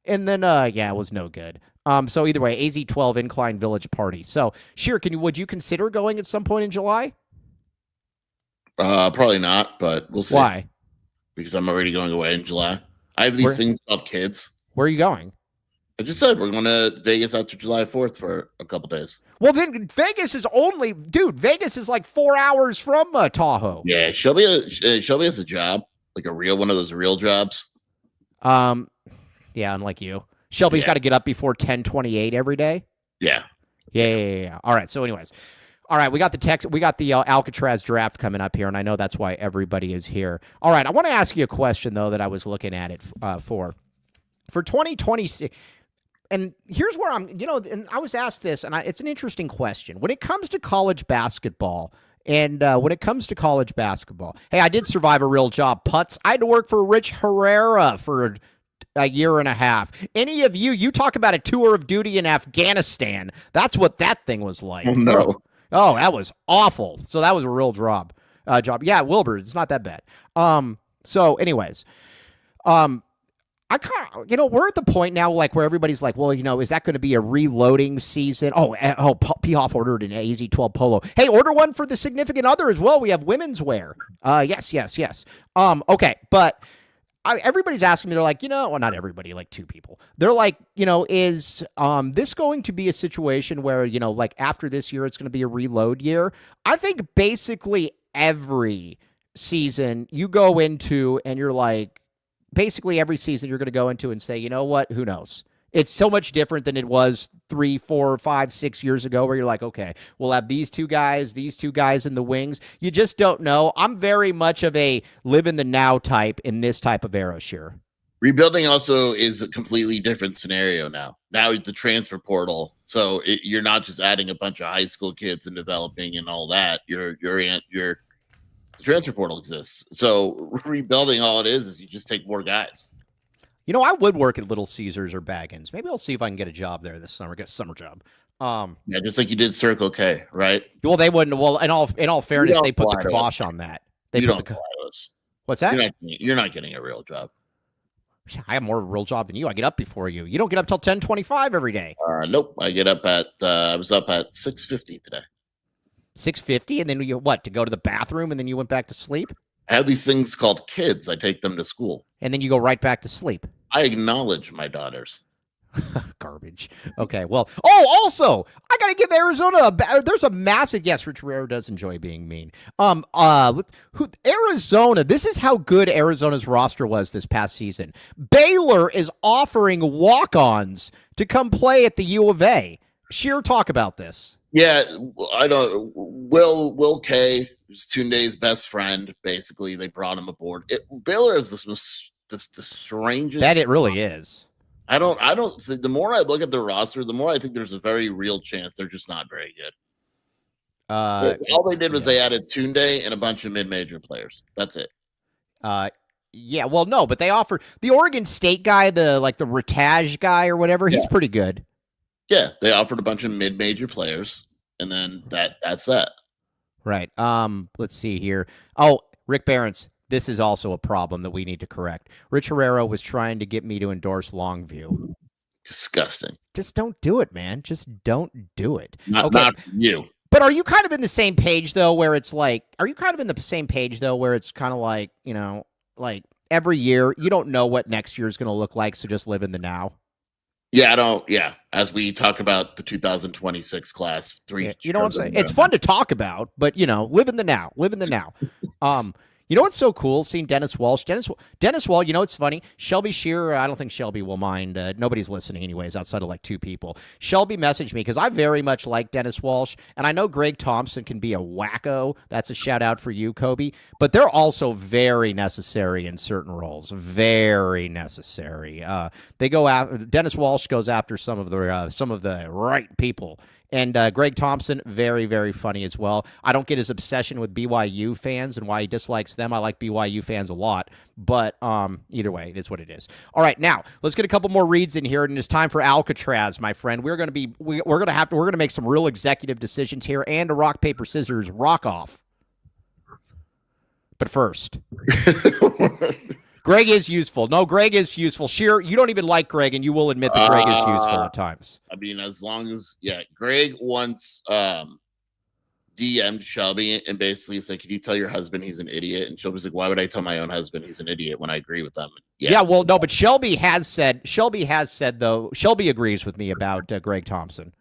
And then, it was no good. So either way, AZ12 Incline Village Party. So, Sheer, would you consider going at some point in July? Probably not, but we'll see. Why? Because I'm already going away in July. I have these things called kids. Where are you going? I just said we're going to Vegas after July 4th for a couple days. Well, then Vegas is Vegas is like 4 hours from Tahoe. Yeah, Shelby has a job, like one of those real jobs. Yeah, unlike you. Shelby's got to get up before 10:28 every day. Yeah. Yeah. All right. So, anyways, all right. We got the Alcatraz draft coming up here, and I know that's why everybody is here. All right. I want to ask you a question though that I was looking at it for 2026. And here's where I'm. And I was asked this, and it's an interesting question when it comes to college basketball. And when it comes to college basketball, hey, I did survive a real job. Putz. I had to work for Rich Herrera for a year and a half. Any of you talk about a tour of duty in Afghanistan. That's what that thing was like. Oh, no. Oh, that was awful. So that was a real job. Yeah, Wilbur, it's not that bad. So anyways, I kind of, we're at the point now, like where everybody's like, well, is that going to be a reloading season? P. Hoff ordered an AZ12 polo. Hey, order one for the significant other as well. We have women's wear. Yes. Okay. But everybody's asking me, they're like, well, not everybody, like 2 people. They're like, is this going to be a situation where, like after this year, it's going to be a reload year? I think basically every season you go into and you're like, basically every season you're going to go into and say, you know what, who knows? It's so much different than it was 3, 4, 5, 6 years ago, where you're like, okay, we'll have these two guys in the wings. You just don't know. I'm very much of a live in the now type in this type of era, sure. Rebuilding also is a completely different scenario now. Now the transfer portal, so you're not just adding a bunch of high school kids and developing and all that. The transfer portal exists. So rebuilding, all it is you just take more guys. You know, I would work at Little Caesars or Baggins. Maybe I'll see if I can get a job there this summer. Get a summer job. Yeah, just like you did Circle K, right? Well, they wouldn't. Well, in all fairness, they put the apply to kibosh on that. They You put don't the. apply to us. What's that? You're not getting a real job. I have more of a real job than you. I get up before you. You don't get up till 10:25 every day. Nope. I get up at I was up at 6:50 today. 6:50, and then you what? To go to the bathroom, and then you went back to sleep, I have these things called kids. I take them to school. and then you go right back to sleep. I acknowledge my daughters. Garbage. Okay. Well. Oh, also, I gotta give Arizona. There's a massive. Yes, Rich Herrera does enjoy being mean. Arizona. This is how good Arizona's roster was this past season. Baylor is offering walk-ons to come play at the U of A. Sheer talk about this. Yeah, I don't. Will K is Tunde's best friend. Basically, they brought him aboard. Baylor is the strangest. That it really is. I don't think the more I look at the roster, the more I think there's a very real chance they're just not very good. All they did was they added Tunde and a bunch of mid-major players. That's it. Yeah, well, no, but they offered the Oregon State guy, the Rataj guy or whatever. He's pretty good. Yeah, they offered a bunch of mid-major players, and then that's that. Right. Let's see here. Oh, Rick Barron's. This is also a problem that we need to correct. Rich Herrera was trying to get me to endorse Longview. Disgusting. Just don't do it, man. Just don't do it. Not for you. But are you kind of in the same page though, where it's like, kind of like, you know, like every year you don't know what next year is going to look like, so just live in the now. Yeah, I don't. Yeah, as we talk about the 2026 class, you know what I'm saying? It's fun to talk about, but you know, live in the now. Live in the now. You know what's so cool? Seeing Dennis Walsh. Dennis Walsh, you know what's funny? Shelby Shearer, I don't think Shelby will mind. Nobody's listening anyways, outside of like 2 people. Shelby messaged me because I very much like Dennis Walsh, and I know Greg Thompson can be a wacko. That's a shout out for you, Kobe. But they're also very necessary in certain roles. Very necessary. They go after Dennis Walsh goes after some of the right people. And Greg Thompson, very, very funny as well. I don't get his obsession with BYU fans and why he dislikes them. I like BYU fans a lot. But either way, it is what it is. All right, now let's get a couple more reads in here, and it's time for Alcatraz, my friend. We're gonna make some real executive decisions here, and a rock, paper, scissors rock off. But first. Greg is useful. No, Greg is useful. Sheer, you don't even like Greg, and you will admit that Greg is useful at times. I mean, as long as Greg once DM'd Shelby and basically said, "Can you tell your husband he's an idiot?" And Shelby's like, "Why would I tell my own husband he's an idiot when I agree with them?" Yeah, well, no, but Shelby has said though. Shelby agrees with me about Greg Thompson.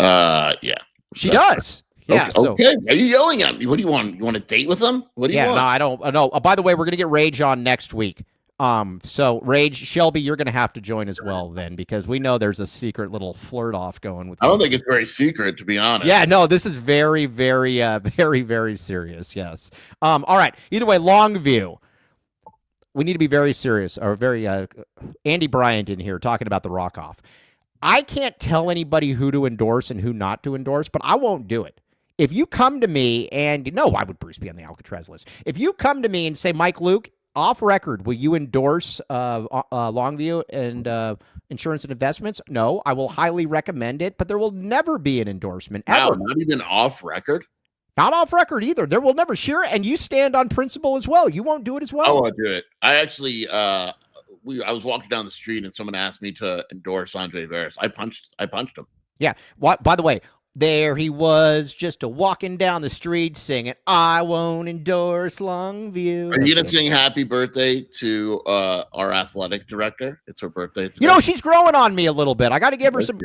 Yeah, she does. Yeah. Okay. Are you yelling at me? What do you want? You want to date with him? What do you want? No, I don't. No. By the way, we're gonna get Rage on next week. So Rage, Shelby, you're gonna have to join as well then, because we know there's a secret little flirt off going with. I don't think it's very secret, to be honest. Yeah. No, this is very, very, very, very serious. Yes. All right. Either way, Longview. We need to be very serious, or very Andy Bryant in here talking about the rock off. I can't tell anybody who to endorse and who not to endorse, but I won't do it. If you come to me and why would Bruce be on the Alcatraz list? If you come to me and say, Mike Luke, off record, will you endorse Longview and Insurance and Investments? No, I will highly recommend it, but there will never be an endorsement ever. Wow, not even off record? Not off record either. There will never. Sure, and you stand on principle as well. You won't do it as well. I won't do it. I actually, I was walking down the street and someone asked me to endorse Andre Veras. I punched him. Yeah. By the way, there he was, just walking down the street singing, "I won't endorse Longview." Are you going to sing happy birthday to our athletic director? It's her birthday today. You know, she's growing on me a little bit. I got to give her some.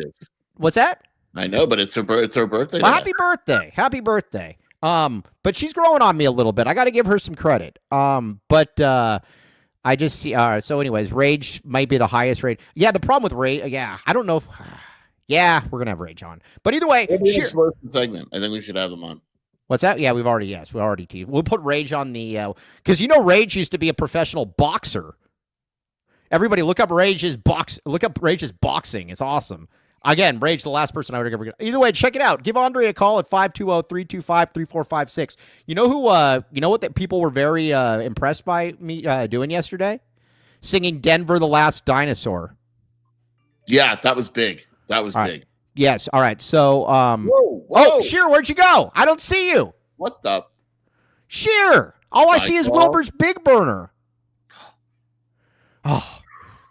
What's that? I know, but it's her birthday. Well, happy birthday. Happy birthday. But she's growing on me a little bit. I got to give her some credit. But I just see. All right. So, anyways, Rage might be the highest rate. Yeah. The problem with Rage. Yeah. I don't know if. Yeah, we're gonna have Rage on. But either way, segment. I think we should have them on. What's that? Yeah, we already teased. We'll put Rage on the because Rage used to be a professional boxer. Everybody, look up Rage's boxing. It's awesome. Again, Rage, the last person I would ever get. Either way, check it out. Give Andre a call at 520-325-3456. You know who? You know what that people were very impressed by me doing yesterday? Singing "Denver, the Last Dinosaur." Yeah, that was big. That was All big. Right. Yes. All right. So, whoa. Oh, Sheer, where'd you go? I don't see you. What the? Sheer. All I see is Wilbur's Big Burner. Oh,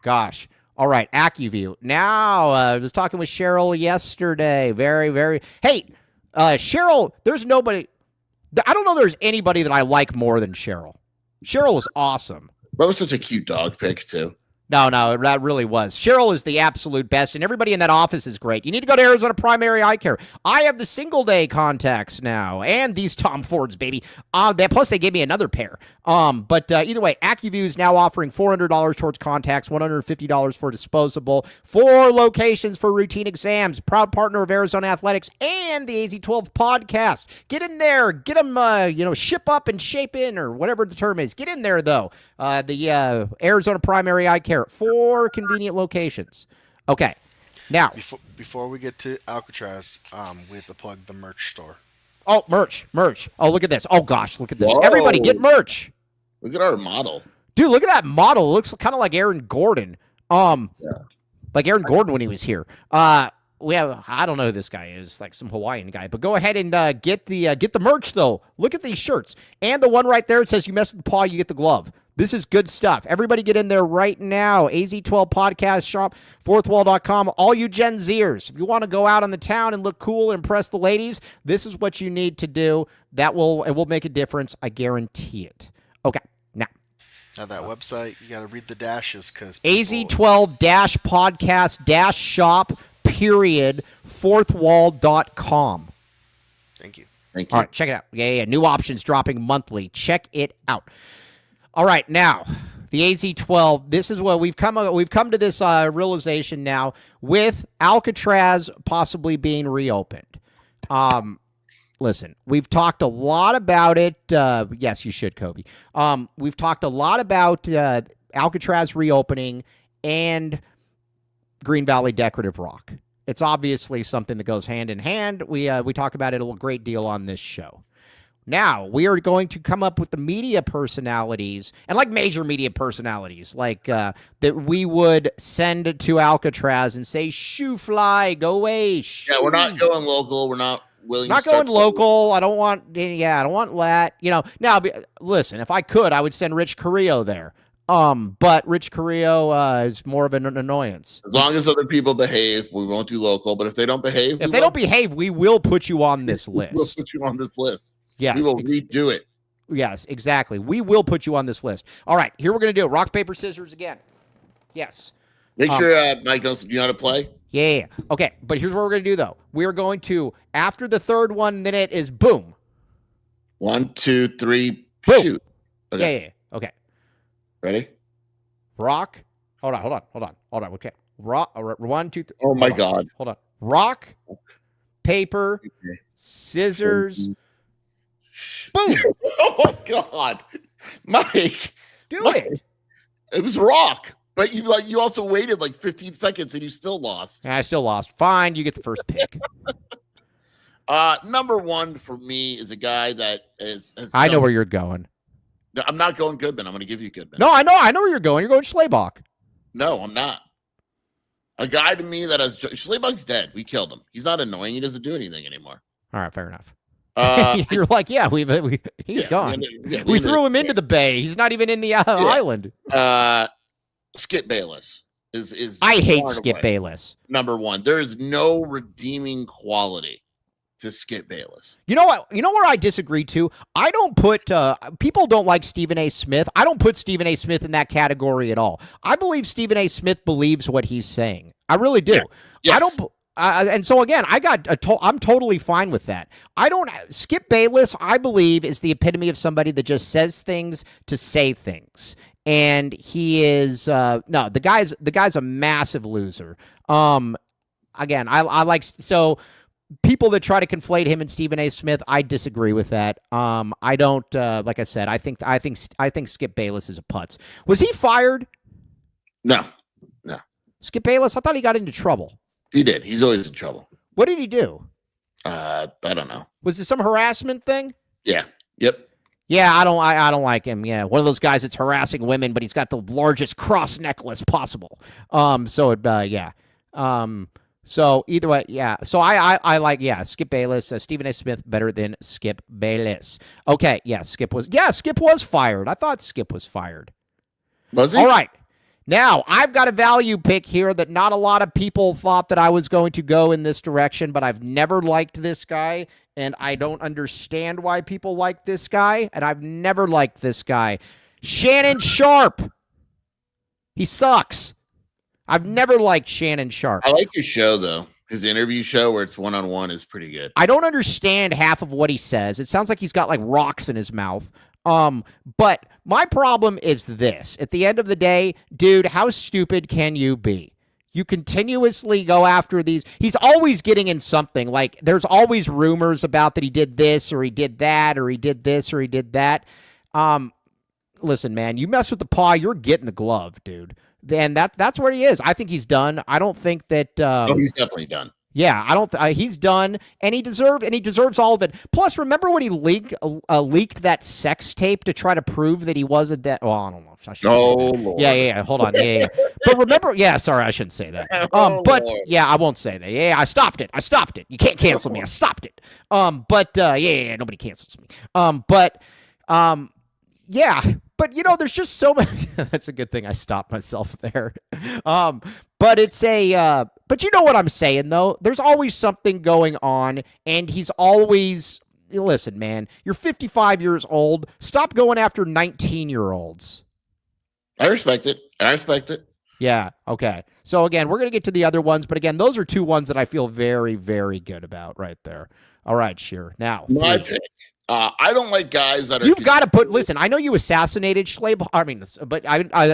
gosh. All right. AccuView. Now, I was talking with Cheryl yesterday. Very, very. Hey, Cheryl, there's nobody. I don't know there's anybody that I like more than Cheryl. Cheryl is awesome. That was such a cute dog pic, too. No, that really was. Cheryl is the absolute best, and everybody in that office is great. You need to go to Arizona Primary Eye Care. I have the single-day contacts now, and these Tom Fords, baby. Plus, they gave me another pair. But either way, AccuView is now offering $400 towards contacts, $150 for disposable, 4 locations for routine exams, proud partner of Arizona Athletics and the AZ12 podcast. Get in there. Get them, ship up and shape in, or whatever the term is. Get in there, though. The Arizona Primary Eye Care. 4 convenient locations. Okay. Now, before we get to Alcatraz, we have to plug the merch store. Oh, merch. Oh, look at this. Oh, gosh, look at this. Whoa. Everybody get merch. Look at our model. Dude, look at that model. It looks kind of like Aaron Gordon. Like Aaron Gordon when he was here. We have, I don't know who this guy is, like some Hawaiian guy, but go ahead and get the merch, though. Look at these shirts. And the one right there, it says you mess with the paw, you get the glove. This is good stuff. Everybody get in there right now. AZ12 Podcast Shop, fourthwall.com. All you Gen Zers, if you want to go out on the town and look cool and impress the ladies, this is what you need to do. It will make a difference. I guarantee it. Okay, now that website, you got to read the dashes because AZ12-podcast-shop, period, fourthwall.com. Thank you. All right, check it out. Yeah. New options dropping monthly. Check it out. All right, now the AZ12. This is what we've come to this realization now with Alcatraz possibly being reopened. Listen, we've talked a lot about it. Yes, you should, Kobe. We've talked a lot about Alcatraz reopening and Green Valley Decorative Rock. It's obviously something that goes hand in hand. We talk about it a great deal on this show. Now, we are going to come up with the media personalities, and like major media personalities, like that we would send to Alcatraz and say, shoo fly, go away. Shoo. Yeah, we're not going local. We're not willing not to going local. I don't want that. Now, listen, if I could, I would send Rich Carrillo there. But Rich Carrillo is more of an annoyance. As long as other people behave, we won't do local. But if they don't behave, we will put you on this list. We'll put you on this list. Yes, we will redo it. Yes, exactly. We will put you on this list. All right, here we're going to do it. Rock, paper, scissors again. Yes. Make sure Mike knows you know how to play. Yeah. Okay, but here's what we're going to do, though. We are going to, after the third 1 minute is boom. 1, 2, 3, boom. Shoot. Okay. Yeah. Okay. Ready? Rock. Hold on. Okay. Rock. 1, 2, 3. Oh, my God. Hold on. Rock, paper, scissors. Boom! Oh my God, Mike! It. It was rock, but you also waited like 15 seconds and you still lost. I still lost. Fine, you get the first pick. Number 1 for me is a guy that is. I know where you're going. No, I'm not going Goodman. I'm going to give you Goodman. No, I know where you're going. You're going Schlabach. No, I'm not. A guy to me that has Schlabach's dead. We killed him. He's not annoying. He doesn't do anything anymore. All right, fair enough. You're like, he's gone. We threw him into the bay. He's not even in the island. Skip Bayless is. I hate Skip Bayless. Number 1. There is no redeeming quality to Skip Bayless. You know what? You know where I disagree too? I don't put people don't like Stephen A. Smith. I don't put Stephen A. Smith in that category at all. I believe Stephen A. Smith believes what he's saying. I really do. Yeah. Yes. I don't. And so again, I'm totally fine with that. Skip Bayless, I believe, is the epitome of somebody that just says things to say things. and he is no, the guy's a massive loser. Again, I like so people that try to conflate him and Stephen A. Smith, I disagree with that. I don't like I said, I think Skip Bayless is a putz. Was he fired? No. Skip Bayless, I thought he got into trouble. He did. He's always in trouble. What did he do? I don't know. Was it some harassment thing? Yeah. Yep. Yeah, I don't like him. Yeah, one of those guys that's harassing women, but he's got the largest cross necklace possible. So either way, yeah. So I like Skip Bayless, Stephen A. Smith better than Skip Bayless. Okay, Skip was fired. I thought Skip was fired. Was he? All right. Now, I've got a value pick here that not a lot of people thought that I was going to go in this direction, but I've never liked this guy, and I don't understand why people like this guy, and I've never liked this guy. Shannon Sharp. He sucks. I've never liked Shannon Sharp. I like his show, though. His interview show where it's one-on-one is pretty good. I don't understand half of what he says. It sounds like he's got like rocks in his mouth. But my problem is this. At the end of the day, dude, how stupid can you be? You continuously go after these. He's always getting in something. Like, there's always rumors about that he did this or he did that or he did this or he did that. Listen, man, you mess with the paw, you're getting the glove, dude. And that's where he is. I think he's done. I don't think that. He's definitely done. Yeah, I don't. He's done, and he deserves all of it. Plus, remember when he leaked that sex tape to try to prove that he wasn't that? Well, I don't know. I shouldn't say that. Lord. Yeah. Hold on. Yeah. But remember, sorry, I shouldn't say that. But Lord. yeah, I won't say that. Yeah, I stopped it. You can't cancel me. I stopped it. Nobody cancels me. Yeah. But, there's just so many. That's a good thing I stopped myself there. But it's but you know what I'm saying, though? There's always something going on, and he's always, listen, man, you're 55 years old. Stop going after 19-year-olds. I respect it. Yeah, okay. So, again, we're going to get to the other ones, but, again, those are two ones that I feel very, very good about right there. All right, Sheer. Now, my pick. I don't like guys that are. You've got to put. Listen, I know you assassinated Schlabach. I mean, but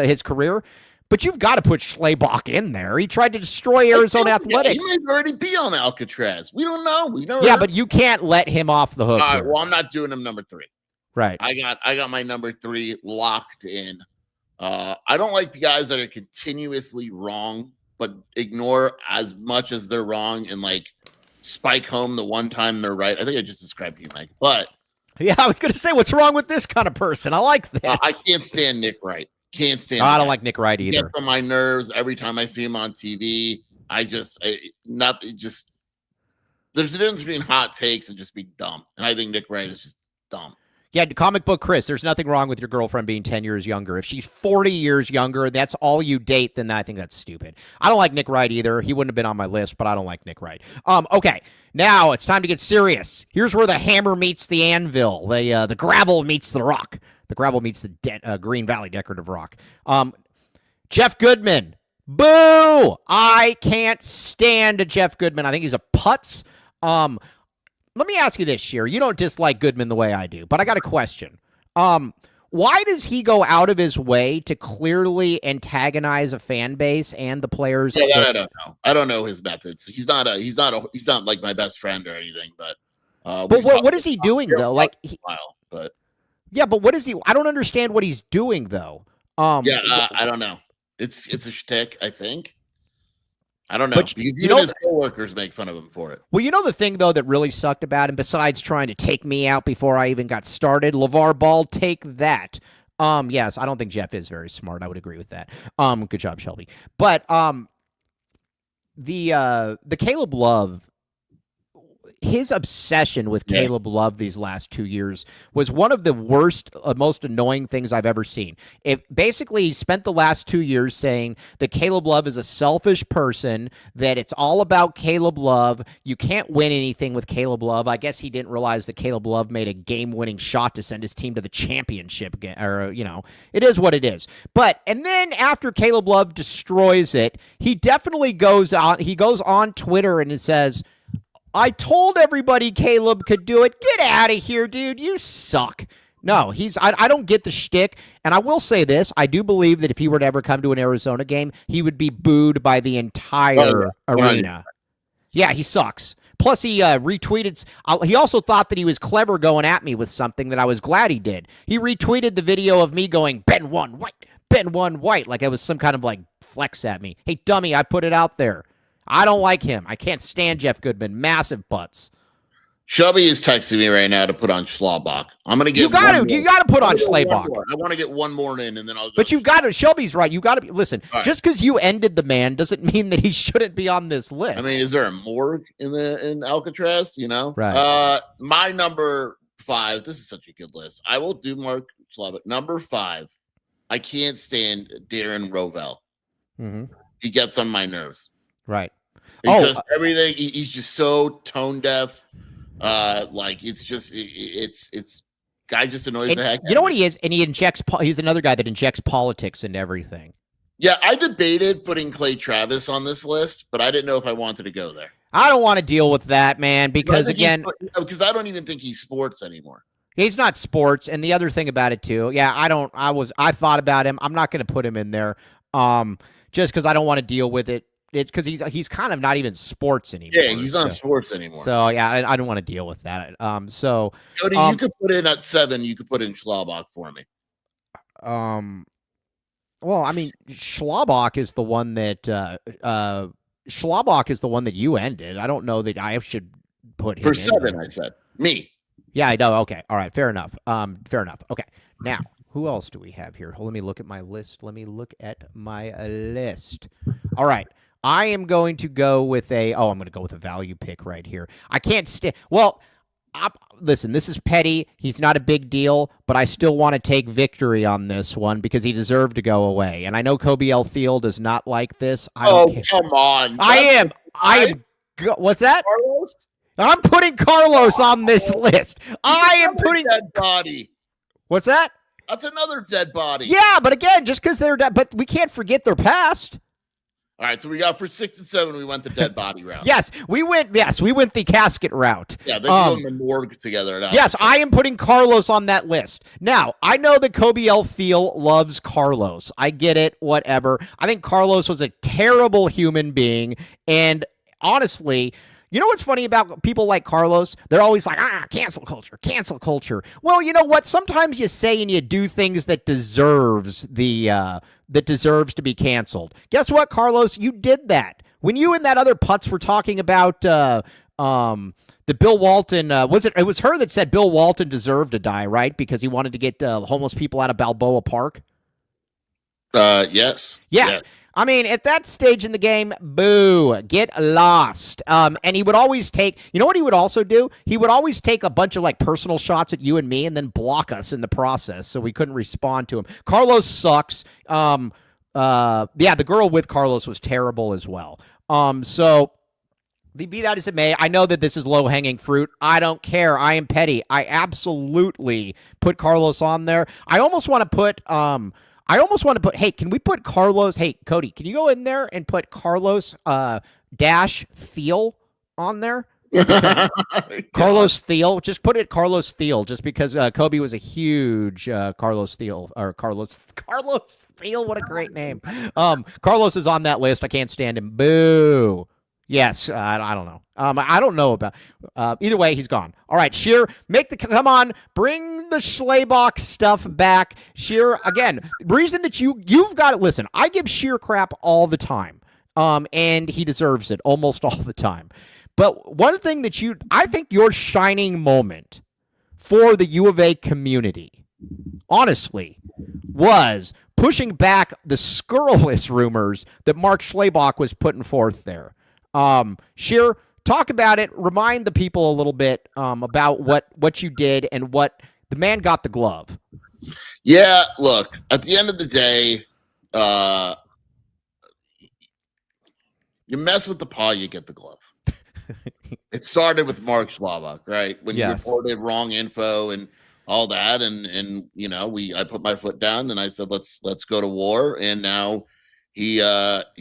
his career. But you've got to put Schlabach in there. He tried to destroy Arizona Athletics. He might already be on Alcatraz. We don't know. But you can't let him off the hook. All right, well, I'm not doing him number 3. Right. I got my number 3 locked in. I don't like the guys that are continuously wrong, but ignore as much as they're wrong and like spike home the one time they're right. I think I just described you, Mike. But yeah, I was going to say, what's wrong with this kind of person? I like this. I can't stand Nick Wright. Can't stand. I don't like Nick Wright either. He gets on my nerves every time I see him on TV. There's a difference between hot takes and just being dumb, and I think Nick Wright is just dumb. Yeah, comic book Chris, there's nothing wrong with your girlfriend being 10 years younger. If she's 40 years younger and that's all you date, then I think that's stupid. I don't like Nick Wright either. He wouldn't have been on my list, but I don't like Nick Wright. Okay, now it's time to get serious. Here's where the hammer meets the anvil. The gravel meets the rock. The gravel meets the Green Valley Decorative Rock. Jeff Goodman. Boo! I can't stand Jeff Goodman. I think he's a putz. Let me ask you this, Sheer. You don't dislike Goodman the way I do, but I got a question. Why does he go out of his way to clearly antagonize a fan base and the players? Yeah, I don't know. I don't know his methods. He's not like my best friend or anything. But what is he doing though? Like, but what is he? I don't understand what he's doing though. I don't know. It's a shtick, I think. I don't know, but because even his coworkers make fun of him for it. Well, you know the thing, though, that really sucked about him, besides trying to take me out before I even got started? LeVar Ball, take that. Yes, I don't think Jeff is very smart. I would agree with that. Good job, Shelby. But the Caleb Love, his obsession with Caleb Love these last 2 years was one of the worst, most annoying things I've ever seen. Basically, he spent the last 2 years saying that Caleb Love is a selfish person, that it's all about Caleb Love. You can't win anything with Caleb Love. I guess he didn't realize that Caleb Love made a game-winning shot to send his team to the championship. Or, it is what it is. And then after Caleb Love destroys it, he definitely goes on Twitter and it says, I told everybody Caleb could do it. Get out of here, dude. You suck. No, I don't get the shtick. And I will say this. I do believe that if he were to ever come to an Arizona game, he would be booed by the entire arena. Yeah, he sucks. Plus, he retweeted. He also thought that he was clever going at me with something that I was glad he did. He retweeted the video of me going, Ben 1 white, Ben 1 white, like it was some kind of like flex at me. Hey, dummy, I put it out there. I don't like him. I can't stand Jeff Goodman. Massive butts. Shelby is texting me right now to put on Schlabach. I'm gonna get. You got to put on Schlabach. I want to get one more in, and then I'll go. But you've got to. Shelby's right. You got to be. Listen, right. Just because you ended the man doesn't mean that he shouldn't be on this list. I mean, is there a morgue in Alcatraz? You know, right? My number 5. This is such a good list. I will do Mark Schlabach. Number 5. I can't stand Darren Rovell. Mm-hmm. He gets on my nerves. Right. Because everything. He's just so tone deaf. Like it's guy just annoys the heck. You know what he is, and he injects. He's another guy that injects politics into everything. Yeah, I debated putting Clay Travis on this list, but I didn't know if I wanted to go there. I don't want to deal with that, man, because because I don't even think he's sports anymore. He's not sports, and the other thing about it too. Yeah, I thought about him. I'm not going to put him in there, just because I don't want to deal with it. It's because he's kind of not even sports anymore. Yeah, he's not sports anymore. So yeah, I don't want to deal with that. So Cody, you could put in at 7. You could put in Schlabach for me. Well, I mean, Schlabach is the one that you ended. I don't know that I should put him for 7. in. I said me. Yeah, I know. Okay, all right, fair enough. Fair enough. Okay, now who else do we have here? Let me look at my list. All right. I am going to go with I'm going to go with a value pick right here. I can't stand. Well, listen, this is petty. He's not a big deal, but I still want to take victory on this one because he deserved to go away. And I know Kobe L. Thiel does not like this. Come on! I am. What's that? Carlos? I'm putting Carlos on this list. I am putting dead body. What's that? That's another dead body. Yeah, but again, just because they're dead, but we can't forget their past. All right, so we got for 6 and 7, we went the dead body route. Yes, we went the casket route. Yeah, they're doing the morgue together. Yes, I am putting Carlos on that list. Now, I know that Kobe L. Thiel loves Carlos. I get it, whatever. I think Carlos was a terrible human being, and honestly, you know what's funny about people like Carlos? They're always like, cancel culture, cancel culture. Well, you know what? Sometimes you say and you do things that deserves to be canceled. Guess what, Carlos? You did that. When you and that other putz were talking about the Bill Walton, it was her that said Bill Walton deserved to die, right? Because he wanted to get homeless people out of Balboa Park. Yes. Yeah. Yes. I mean, at that stage in the game, boo, get lost. And he would always take, you know what he would also do? He would always take a bunch of like personal shots at you and me and then block us in the process so we couldn't respond to him. Carlos sucks. The girl with Carlos was terrible as well. So be that as it may, I know that this is low-hanging fruit. I don't care. I am petty. I absolutely put Carlos on there. I almost want to put, hey, can we put Carlos? Hey, Cody, can you go in there and put Carlos Thiel on there? Carlos Thiel. Just put it Carlos Thiel, just because Kobe was a huge Carlos Thiel. What a great name. Carlos is on that list. I can't stand him. Boo. Yes, I don't know. I don't know about. Either way, he's gone. All right, Sheer, come on, bring the Schlabach stuff back. Sheer, again, reason that you've got to listen. I give Sheer crap all the time, and he deserves it almost all the time. But one thing that I think your shining moment for the U of A community, honestly, was pushing back the scurrilous rumors that Mark Schlabach was putting forth there. Sheer, talk about it. Remind the people a little bit about what you did and what the man got the glove. Yeah, look, at the end of the day, you mess with the paw, you get the glove. It started with Mark Schlabach, right? When you reported wrong info and all that, and I put my foot down and I said let's go to war, and now He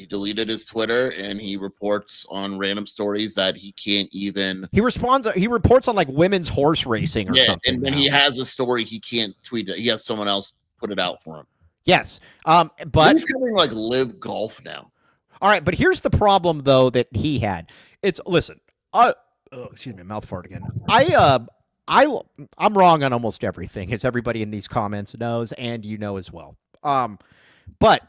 deleted his Twitter and he reports on random stories that he can't even. He reports on like women's horse racing or something. And when he has a story, he can't tweet it. He has someone else put it out for him. Yes, but he's coming like live golf now. All right, but here's the problem though that he had. Listen. Excuse me, mouth fart again. I'm wrong on almost everything, as everybody in these comments knows, and you know as well. But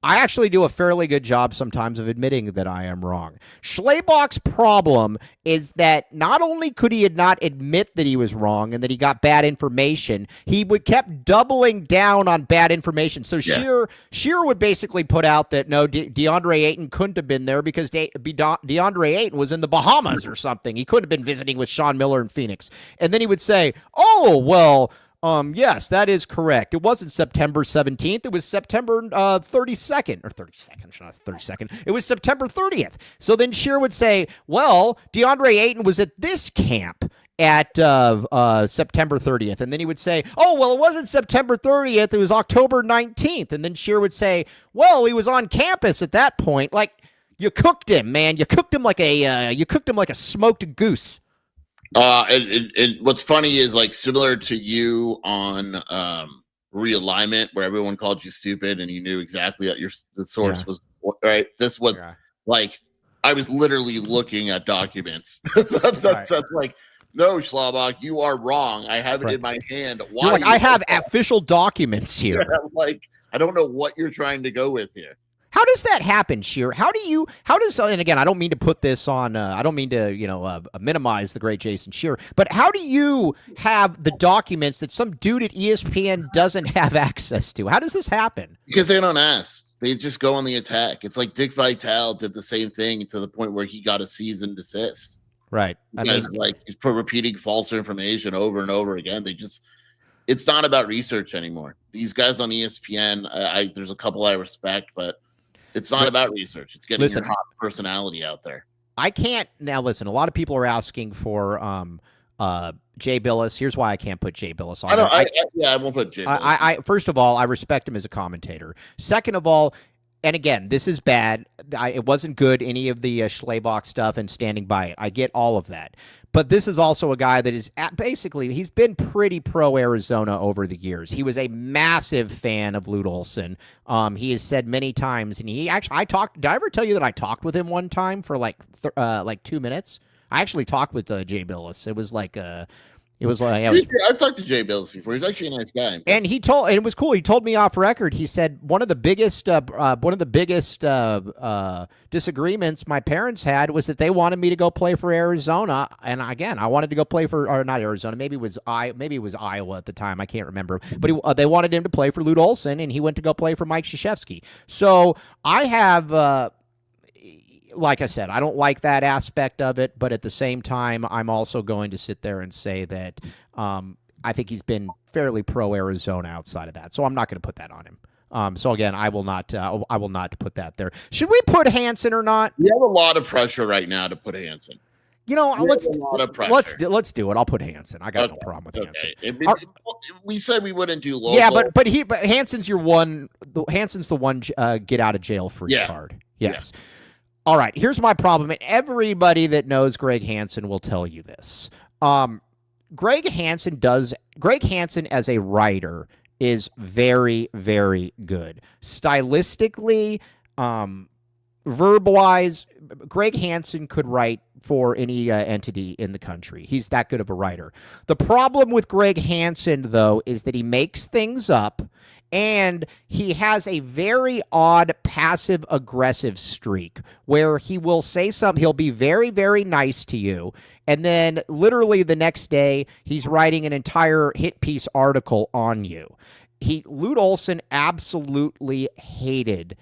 I actually do a fairly good job sometimes of admitting that I am wrong. Schlabach's problem is that not only could he not admit that he was wrong and that he got bad information, he kept doubling down on bad information. So Scheer would basically put out that no, DeAndre Ayton couldn't have been there because DeAndre Ayton was in the Bahamas or something. He couldn't have been visiting with Sean Miller in Phoenix. And then he would say, oh, well, yes, that is correct. It wasn't September 17th. It was September 32nd. Or 32nd, not 32nd. It was September 30th. So then Scheer would say, well, DeAndre Ayton was at this camp at September 30th. And then he would say, oh, well, it wasn't September 30th. It was October 19th. And then Scheer would say, well, he was on campus at that point. Like, you cooked him, man. You cooked him like a smoked goose. And what's funny is like similar to you on realignment, where everyone called you stupid and you knew exactly that the source was right. This was like I was literally looking at documents. That's like, no, Schlabach, you are wrong. I have it in my hand. Why? You're like, I have official documents here. Like, I don't know what you're trying to go with here. How does that happen, Scheer? And again, I don't mean to put this on, I don't mean to, minimize the great Jason Scheer, but how do you have the documents that some dude at ESPN doesn't have access to? How does this happen? Because they don't ask. They just go on the attack. It's like Dick Vitale did the same thing to the point where he got a cease and desist. Right. Because he's repeating false information over and over again. It's not about research anymore. These guys on ESPN, there's a couple I respect, but it's not about research. It's getting your hot personality out there. I can't now. Listen, a lot of people are asking for Jay Billis. Here's why I can't put Jay Billis on. I won't put Jay Billis. First of all, I respect him as a commentator. Second of all, and again, this is bad. It wasn't good, any of the Schlabach stuff and standing by it. I get all of that. But this is also a guy that is basically, he's been pretty pro-Arizona over the years. He was a massive fan of Lute Olson. He has said many times, and did I ever tell you that I talked with him one time for like 2 minutes? I actually talked with Jay Billis. It was like I've talked to Jay Billis before. He's actually a nice guy. And it was cool. He told me off record. He said one of the biggest disagreements my parents had was that they wanted me to go play for Arizona. And again, I wanted to go play for, or not Arizona. Maybe it was Iowa at the time. I can't remember. But they wanted him to play for Lute Olson, and he went to go play for Mike Krzyzewski. So I have. Like I said, I don't like that aspect of it, but at the same time, I'm also going to sit there and say that I think he's been fairly pro-Arizona outside of that, so I'm not going to put that on him. So again, I will not put that there. Should we put Hansen or not? We have a lot of pressure right now to put Hansen. Let's do it. I'll put Hansen. I got no problem with Hansen. We said we wouldn't do local. Yeah, but Hansen's your one. Hansen's the one get out of jail free card. Yes. Yeah. All right, here's my problem, and everybody that knows Greg Hansen will tell you this. Greg Hansen as a writer is very, very good. Stylistically, verb-wise, Greg Hansen could write for any entity in the country. He's that good of a writer. The problem with Greg Hansen, though, is that he makes things up, and he has a very odd passive-aggressive streak where he will say something. He'll be very, very nice to you, and then literally the next day, he's writing an entire hit piece article on you. Lute Olson absolutely hated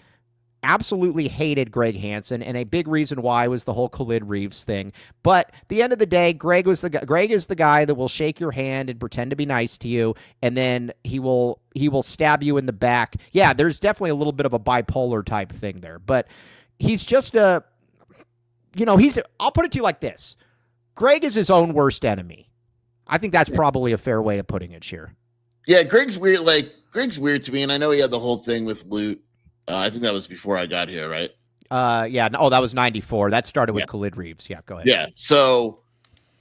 Greg Hansen, and a big reason why was the whole Khalid Reeves thing. But at the end of the day, Greg is the guy that will shake your hand and pretend to be nice to you, and then he will stab you in the back. Yeah, there's definitely a little bit of a bipolar type thing there, but he's just I'll put it to you like this. Greg is his own worst enemy. I think that's probably a fair way of putting it, Scheer. Yeah, Greg's weird. Like, Greg's weird to me, and I know he had the whole thing with Lute. I think that was before I got here, right? Yeah. Oh, that was 94. That started with Yeah. Khalid Reeves. Yeah, go ahead. Yeah. So,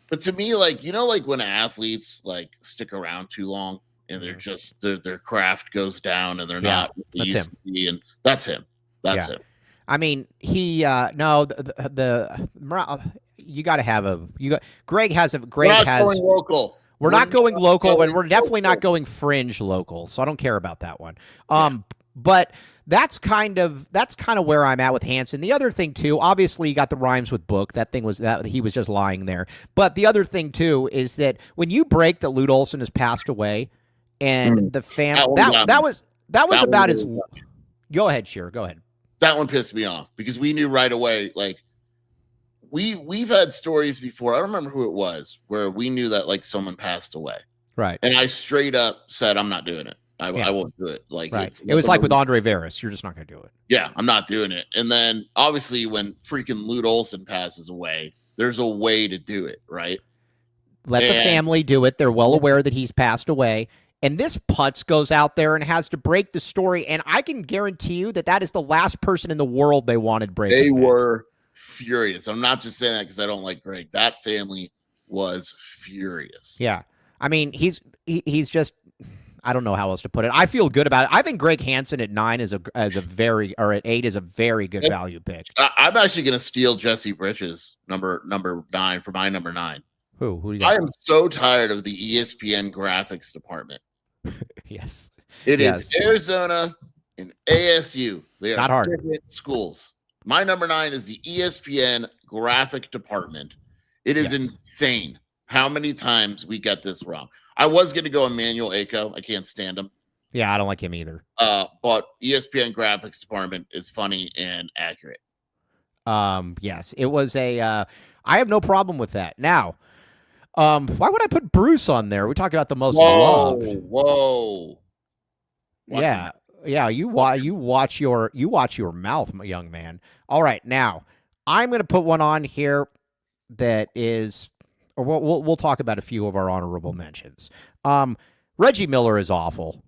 but to me, like, like when athletes like stick around too long and they're just their craft goes down and they're not what they that's used him. to be, and that's him. That's him. I mean, he no you got to have Greg has We're not going local. We're not going local, and we're definitely not going fringe local. So I don't care about that one. But that's kind of where I'm at with Hansen. The other thing too, obviously, you got the rhymes with book. That thing was that he was just lying there. But the other thing too is that when you break that Lute Olson has passed away, and the family that was about his. Go ahead, Shearer. Go ahead. That one pissed me off because we knew right away. Like we've had stories before. I don't remember who it was where we knew that like someone passed away. Right. And I straight up said, I'm not doing it. I won't do it. Like it was like with Andre Veras. You're just not going to do it. Yeah, I'm not doing it. And then obviously when freaking Lute Olson passes away, there's a way to do it, right? Let the family do it. They're well aware that he's passed away. And this putz goes out there and has to break the story. And I can guarantee you that is the last person in the world they wanted breaking. They were furious. I'm not just saying that because I don't like Greg. That family was furious. Yeah. I mean, he's just, I don't know how else to put it. I feel good about it. I think Greg Hansen at 9 is at 8 is a very good value pick. I'm actually going to steal Jesse Bridges, number 9 for my number 9. Who do you got? I am so tired of the ESPN graphics department. Yes. It is Arizona and ASU. They are not hard. Different schools. My number 9 is the ESPN graphic department. It is insane how many times we get this wrong. I was going to go Emmanuel Aiko. I can't stand him. Yeah, I don't like him either. But ESPN graphics department is funny and accurate. Yes, it was I have no problem with that. Now, why would I put Bruce on there? We talk about the most loved. Whoa. Yeah. You watch your mouth, young man. All right, now I'm going to put one on here that is, or we'll talk about a few of our honorable mentions. Reggie Miller is awful.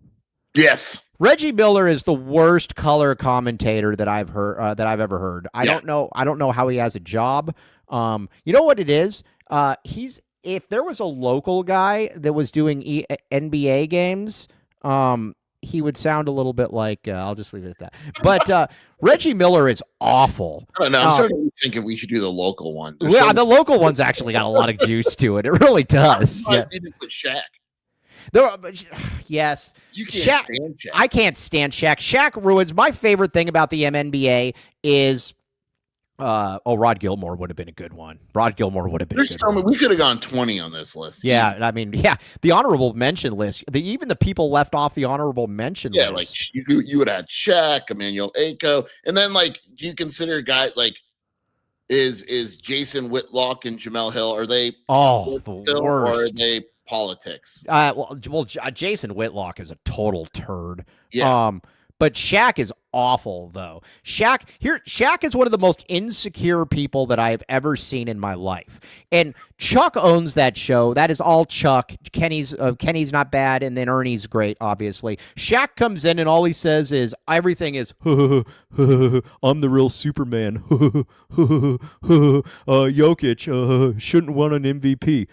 Yes. Reggie Miller is the worst color commentator that I've heard that I've ever heard. I don't know how he has a job. You know what it is? If there was a local guy that was doing NBA games, he would sound a little bit like, I'll just leave it at that. But Reggie Miller is awful. I don't know. I'm starting to think we should do the local one. The local one's actually got a lot of juice to it. It really does. I didn't put Shaq. Yes. You can't stand Shaq. I can't stand Shaq. Shaq ruins. My favorite thing about the MNBA is Rod Gilmore would have been a good one. Rod Gilmore would have been. There's so many. We could have gone 20 on this list. Yeah, I mean, the honorable mention list. Even the people left off the honorable mention list. Yeah, like you would have had Shaq, Emmanuel Aiko, and then like, do you consider guys like is Jason Whitlock and Jamel Hill? Are they the worst? Or are they politics? Jason Whitlock is a total turd. Yeah. But Shaq is awful, though. Shaq is one of the most insecure people that I've ever seen in my life. And Chuck owns that show. That is all Chuck. Kenny's not bad, and then Ernie's great, obviously. Shaq comes in, and all he says is, everything is, I'm the real Superman. Jokic shouldn't won an MVP.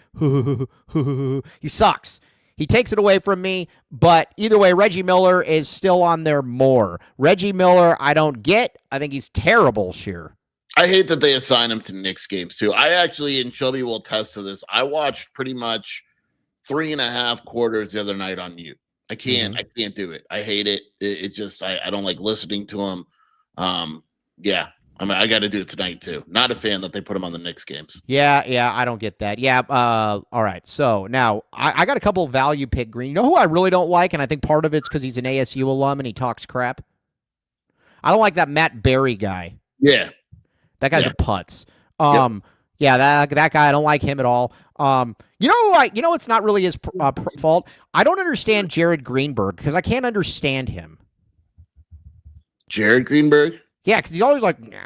He sucks. He takes it away from me, but either way, Reggie Miller is still on there more. Reggie Miller, I don't get. I think he's terrible, Sheer. I hate that they assign him to Knicks games, too. I actually, and Shelby will attest to this, I watched pretty much 3.5 quarters the other night on mute. I can't do it. I hate it. It just, I don't like listening to him. Yeah. I mean, I got to do it tonight, too. Not a fan that they put him on the Knicks games. Yeah, I don't get that. Yeah, all right. So, now, I got a couple of value pick green. You know who I really don't like, and I think part of it's because he's an ASU alum and he talks crap? I don't like that Matt Berry guy. Yeah. That guy's a putz. Yeah, that guy, I don't like him at all. You know it's not really his fault? I don't understand Jared Greenberg because I can't understand him. Jared Greenberg? Yeah, because he's always like, Yeah.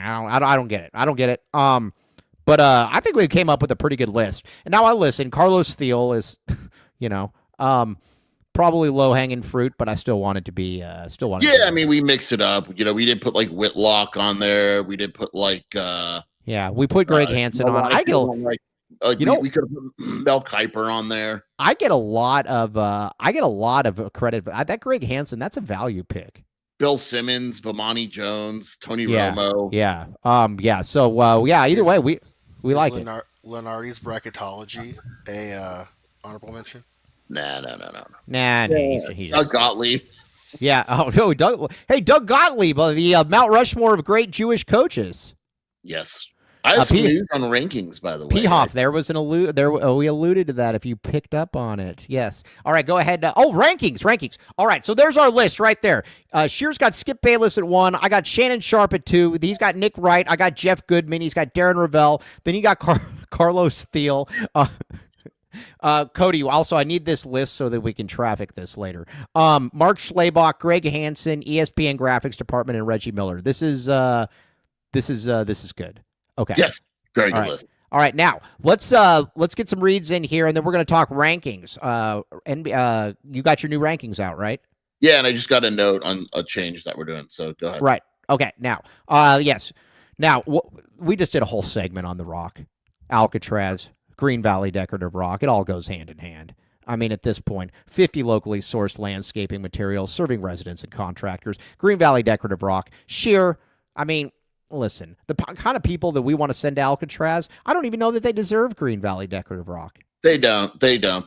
I don't get it. But I think we came up with a pretty good list. And now I listen. Carlos Thiel is, probably low hanging fruit, but I still want it to be Yeah, I mean, we mix it up. We did put like Whitlock on there. We did put like yeah, we put Greg Hansen on. I get we could have put Mel Kiper on there. I get a lot of credit. That Greg Hansen, that's a value pick. Bill Simmons, Bomani Jones, Tony Yeah. Romo. Yeah. Yeah. So either way, we like it. Lenardi's bracketology a honorable mention? No. Nah, he Doug just Gottlieb. Yeah. Oh no, Doug Gottlieb, the Mount Rushmore of great Jewish coaches. Yes. I have some news on rankings, by the way. P-Hoff, there was an we alluded to that if you picked up on it. Yes. All right, go ahead. Rankings. All right, so there's our list right there. Shears got Skip Bayless at 1. I got Shannon Sharp at 2. He's got Nick Wright. I got Jeff Goodman. He's got Darren Ravel. Then you got Carlos Thiel. Cody, also, I need this list so that we can traffic this later. Mark Schlabach, Greg Hansen, ESPN Graphics Department, and Reggie Miller. This is good. Okay. Yes. Very good list. All right. Now let's get some reads in here, and then we're going to talk rankings. You got your new rankings out, right? Yeah, and I just got a note on a change that we're doing. So go ahead. Right. Okay. Now, yes. Now we just did a whole segment on the Rock, Alcatraz, Green Valley Decorative Rock. It all goes hand in hand. I mean, at this point, 50 locally sourced landscaping materials serving residents and contractors. Green Valley Decorative Rock. Sheer. I mean. Listen, the kind of people that we want to send to Alcatraz, I don't even know that they deserve Green Valley Decorative Rock. They don't.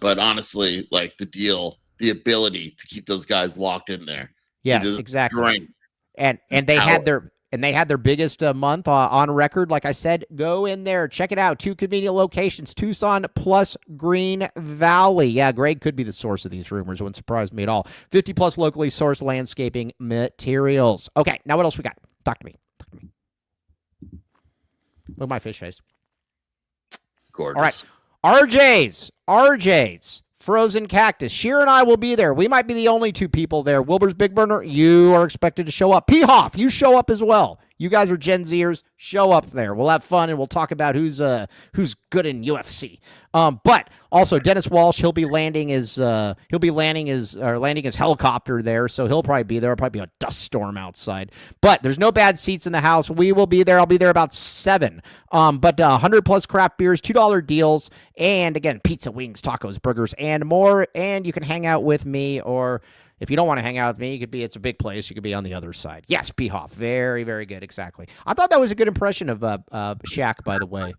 But honestly, like the ability to keep those guys locked in there. Yes, exactly. Strength. And they had their biggest month on record. Like I said, go in there, check it out. 2 convenient locations: Tucson plus Green Valley. Yeah, Greg could be the source of these rumors. It wouldn't surprise me at all. 50 plus locally sourced landscaping materials. Okay, now what else we got? Talk to me. Look at my fish face. Gorgeous. All right. RJ's Frozen Cactus. Sheer and I will be there. We might be the only 2 people there. Wilbur's Big Burner, you are expected to show up. P-Hoff, you show up as well. You guys are Gen Zers. Show up there. We'll have fun, and we'll talk about who's good in UFC. But also Dennis Walsh, he'll be landing his helicopter there, so he'll probably be there. There'll probably be a dust storm outside. But there's no bad seats in the house. We will be there. I'll be there about 7. But 100 plus craft beers, $2 deals, and again, pizza, wings, tacos, burgers, and more. And you can hang out with me, or if you don't want to hang out with me, it's a big place. You could be on the other side. Yes, P-Hoff. Very, very good. Exactly. I thought that was a good impression of Shaq, by the way.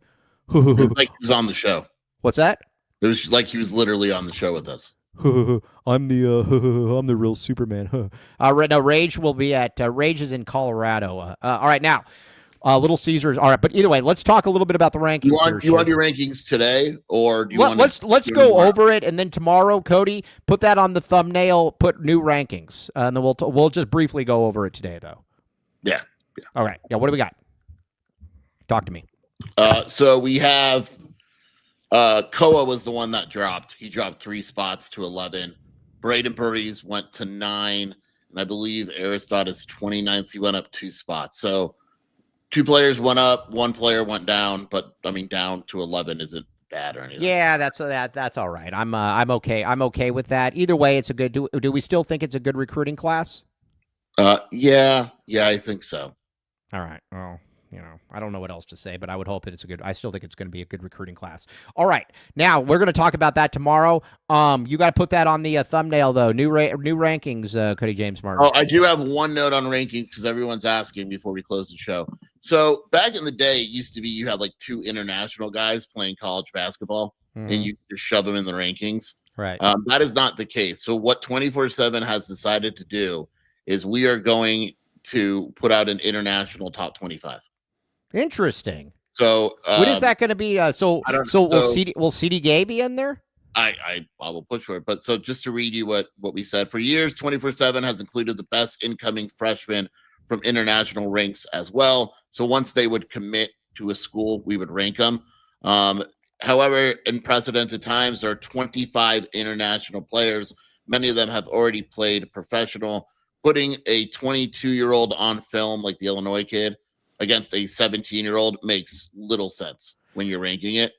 Like he was on the show. What's that? It was like he was literally on the show with us. I'm the real Superman. No, Rage will be at Rage is in Colorado. All right, now Little Caesars. All right, but either way, let's talk a little bit about the rankings. You want your rankings today, or do you want? Let's go over it, and then tomorrow, Cody, put that on the thumbnail. Put new rankings, and then we'll just briefly go over it today, though. Yeah. All right. Yeah. What do we got? Talk to me. So we have Koa was the one that dropped. He dropped 3 spots to 11. Braden Purdy's went to 9, and I believe Aristotle 29th. He went up 2 spots. So 2 players went up, 1 player went down, but I mean down to 11 isn't bad or anything. Yeah, that's all right. I'm okay. I'm okay with that. Either way, it's a good. Do we still think it's a good recruiting class? Yeah, I think so. All right. Well, I don't know what else to say, but I would hope that I still think it's going to be a good recruiting class. All right. Now, we're going to talk about that tomorrow. You got to put that on the thumbnail, though. New rankings, Cody James Martin. Oh, I do have one note on rankings because everyone's asking before we close the show. So back in the day, it used to be you had like 2 international guys playing college basketball, and you just shove them in the rankings. Right. That is not the case. So what 24/7 has decided to do is we are going to put out an international top 25. Interesting. So what is that going to be? Will CD Gay be in there? I will push for it. But so just to read you what we said, for years, 24/7 has included the best incoming freshmen from international ranks as well. So once they would commit to a school, we would rank them. However, in precedented times, there are 25 international players. Many of them have already played professional. Putting a 22-year-old on film like the Illinois kid against a 17-year-old makes little sense when you're ranking it.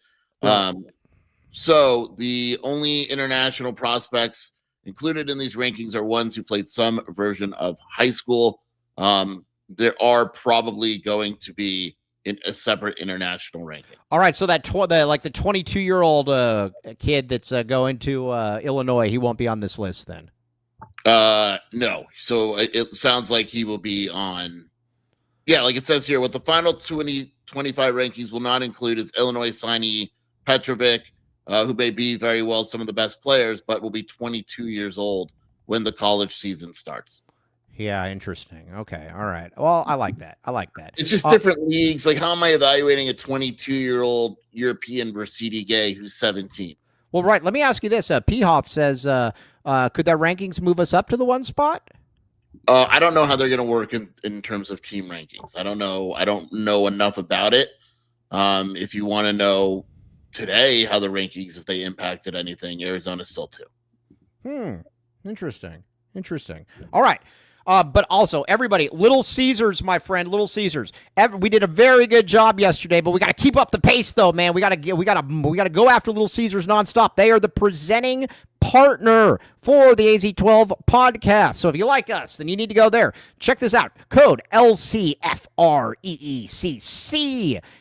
So the only international prospects Included in these rankings are ones who played some version of high school. There are probably going to be in a separate international ranking. All right, so that the 22-year-old kid that's going to Illinois, he won't be on this list then. No. So it sounds like he will be on. Yeah, like it says here, what the final 2025 rankings will not include is Illinois signee Petrovic, who may be very well some of the best players, but will be 22 years old when the college season starts. Yeah, interesting. Okay, all right. Well, I like that. It's just different leagues. Like, how am I evaluating a 22-year-old European Versiti Gay who's 17? Well, right. Let me ask you this. P. Hoff says, could their rankings move us up to the 1 spot? I don't know how they're going to work in terms of team rankings. I don't know. I don't know enough about it. If you want to know today how the rankings, if they impacted anything, Arizona's still 2. Interesting. All right. But also, everybody, Little Caesars, my friend, Little Caesars. We did a very good job yesterday, but we got to keep up the pace, though, man. We got to go after Little Caesars nonstop. They are the presenting partner for the AZ12 podcast. So if you like us, then you need to go there. Check this out. Code LCFREECC.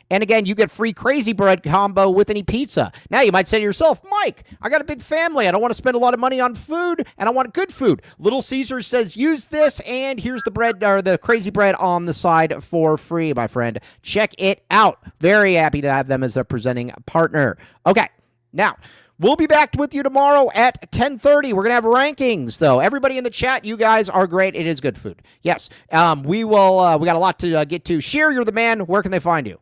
And again, you get free Crazy Bread combo with any pizza. Now you might say to yourself, Mike, I got a big family. I don't want to spend a lot of money on food, and I want good food. Little Caesars says use this, and here's the bread or the Crazy Bread on the side for free, my friend. Check it out. Very happy to have them as a presenting partner. Okay, now we'll be back with you tomorrow at 10:30. We're going to have rankings, though. Everybody in the chat, you guys are great. It is good food. Yes, we will. We got a lot to get to. Sheer, you're the man. Where can they find you?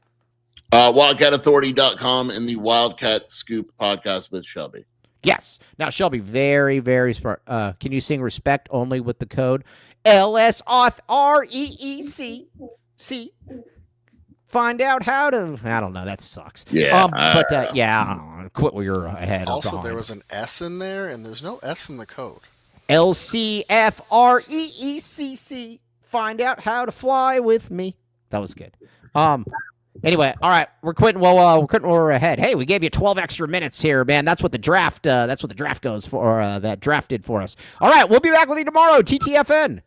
WildcatAuthority.com and the Wildcat Scoop podcast with Shelby. Yes. Now, Shelby, very, very smart. Can you sing respect only with the code LSREECC? Find out how to. I don't know. That sucks. Yeah. Yeah. I don't know. Quit where you're ahead. Also, there was an S in there, and there's no S in the code. LCFREECC. Find out how to fly with me. That was good. Anyway, all right, we're quitting. Well, we're quitting. We're ahead. Hey, we gave you 12 extra minutes here, man. That's what the draft. That's what the draft goes for. That draft did for us. All right, we'll be back with you tomorrow. TTFN.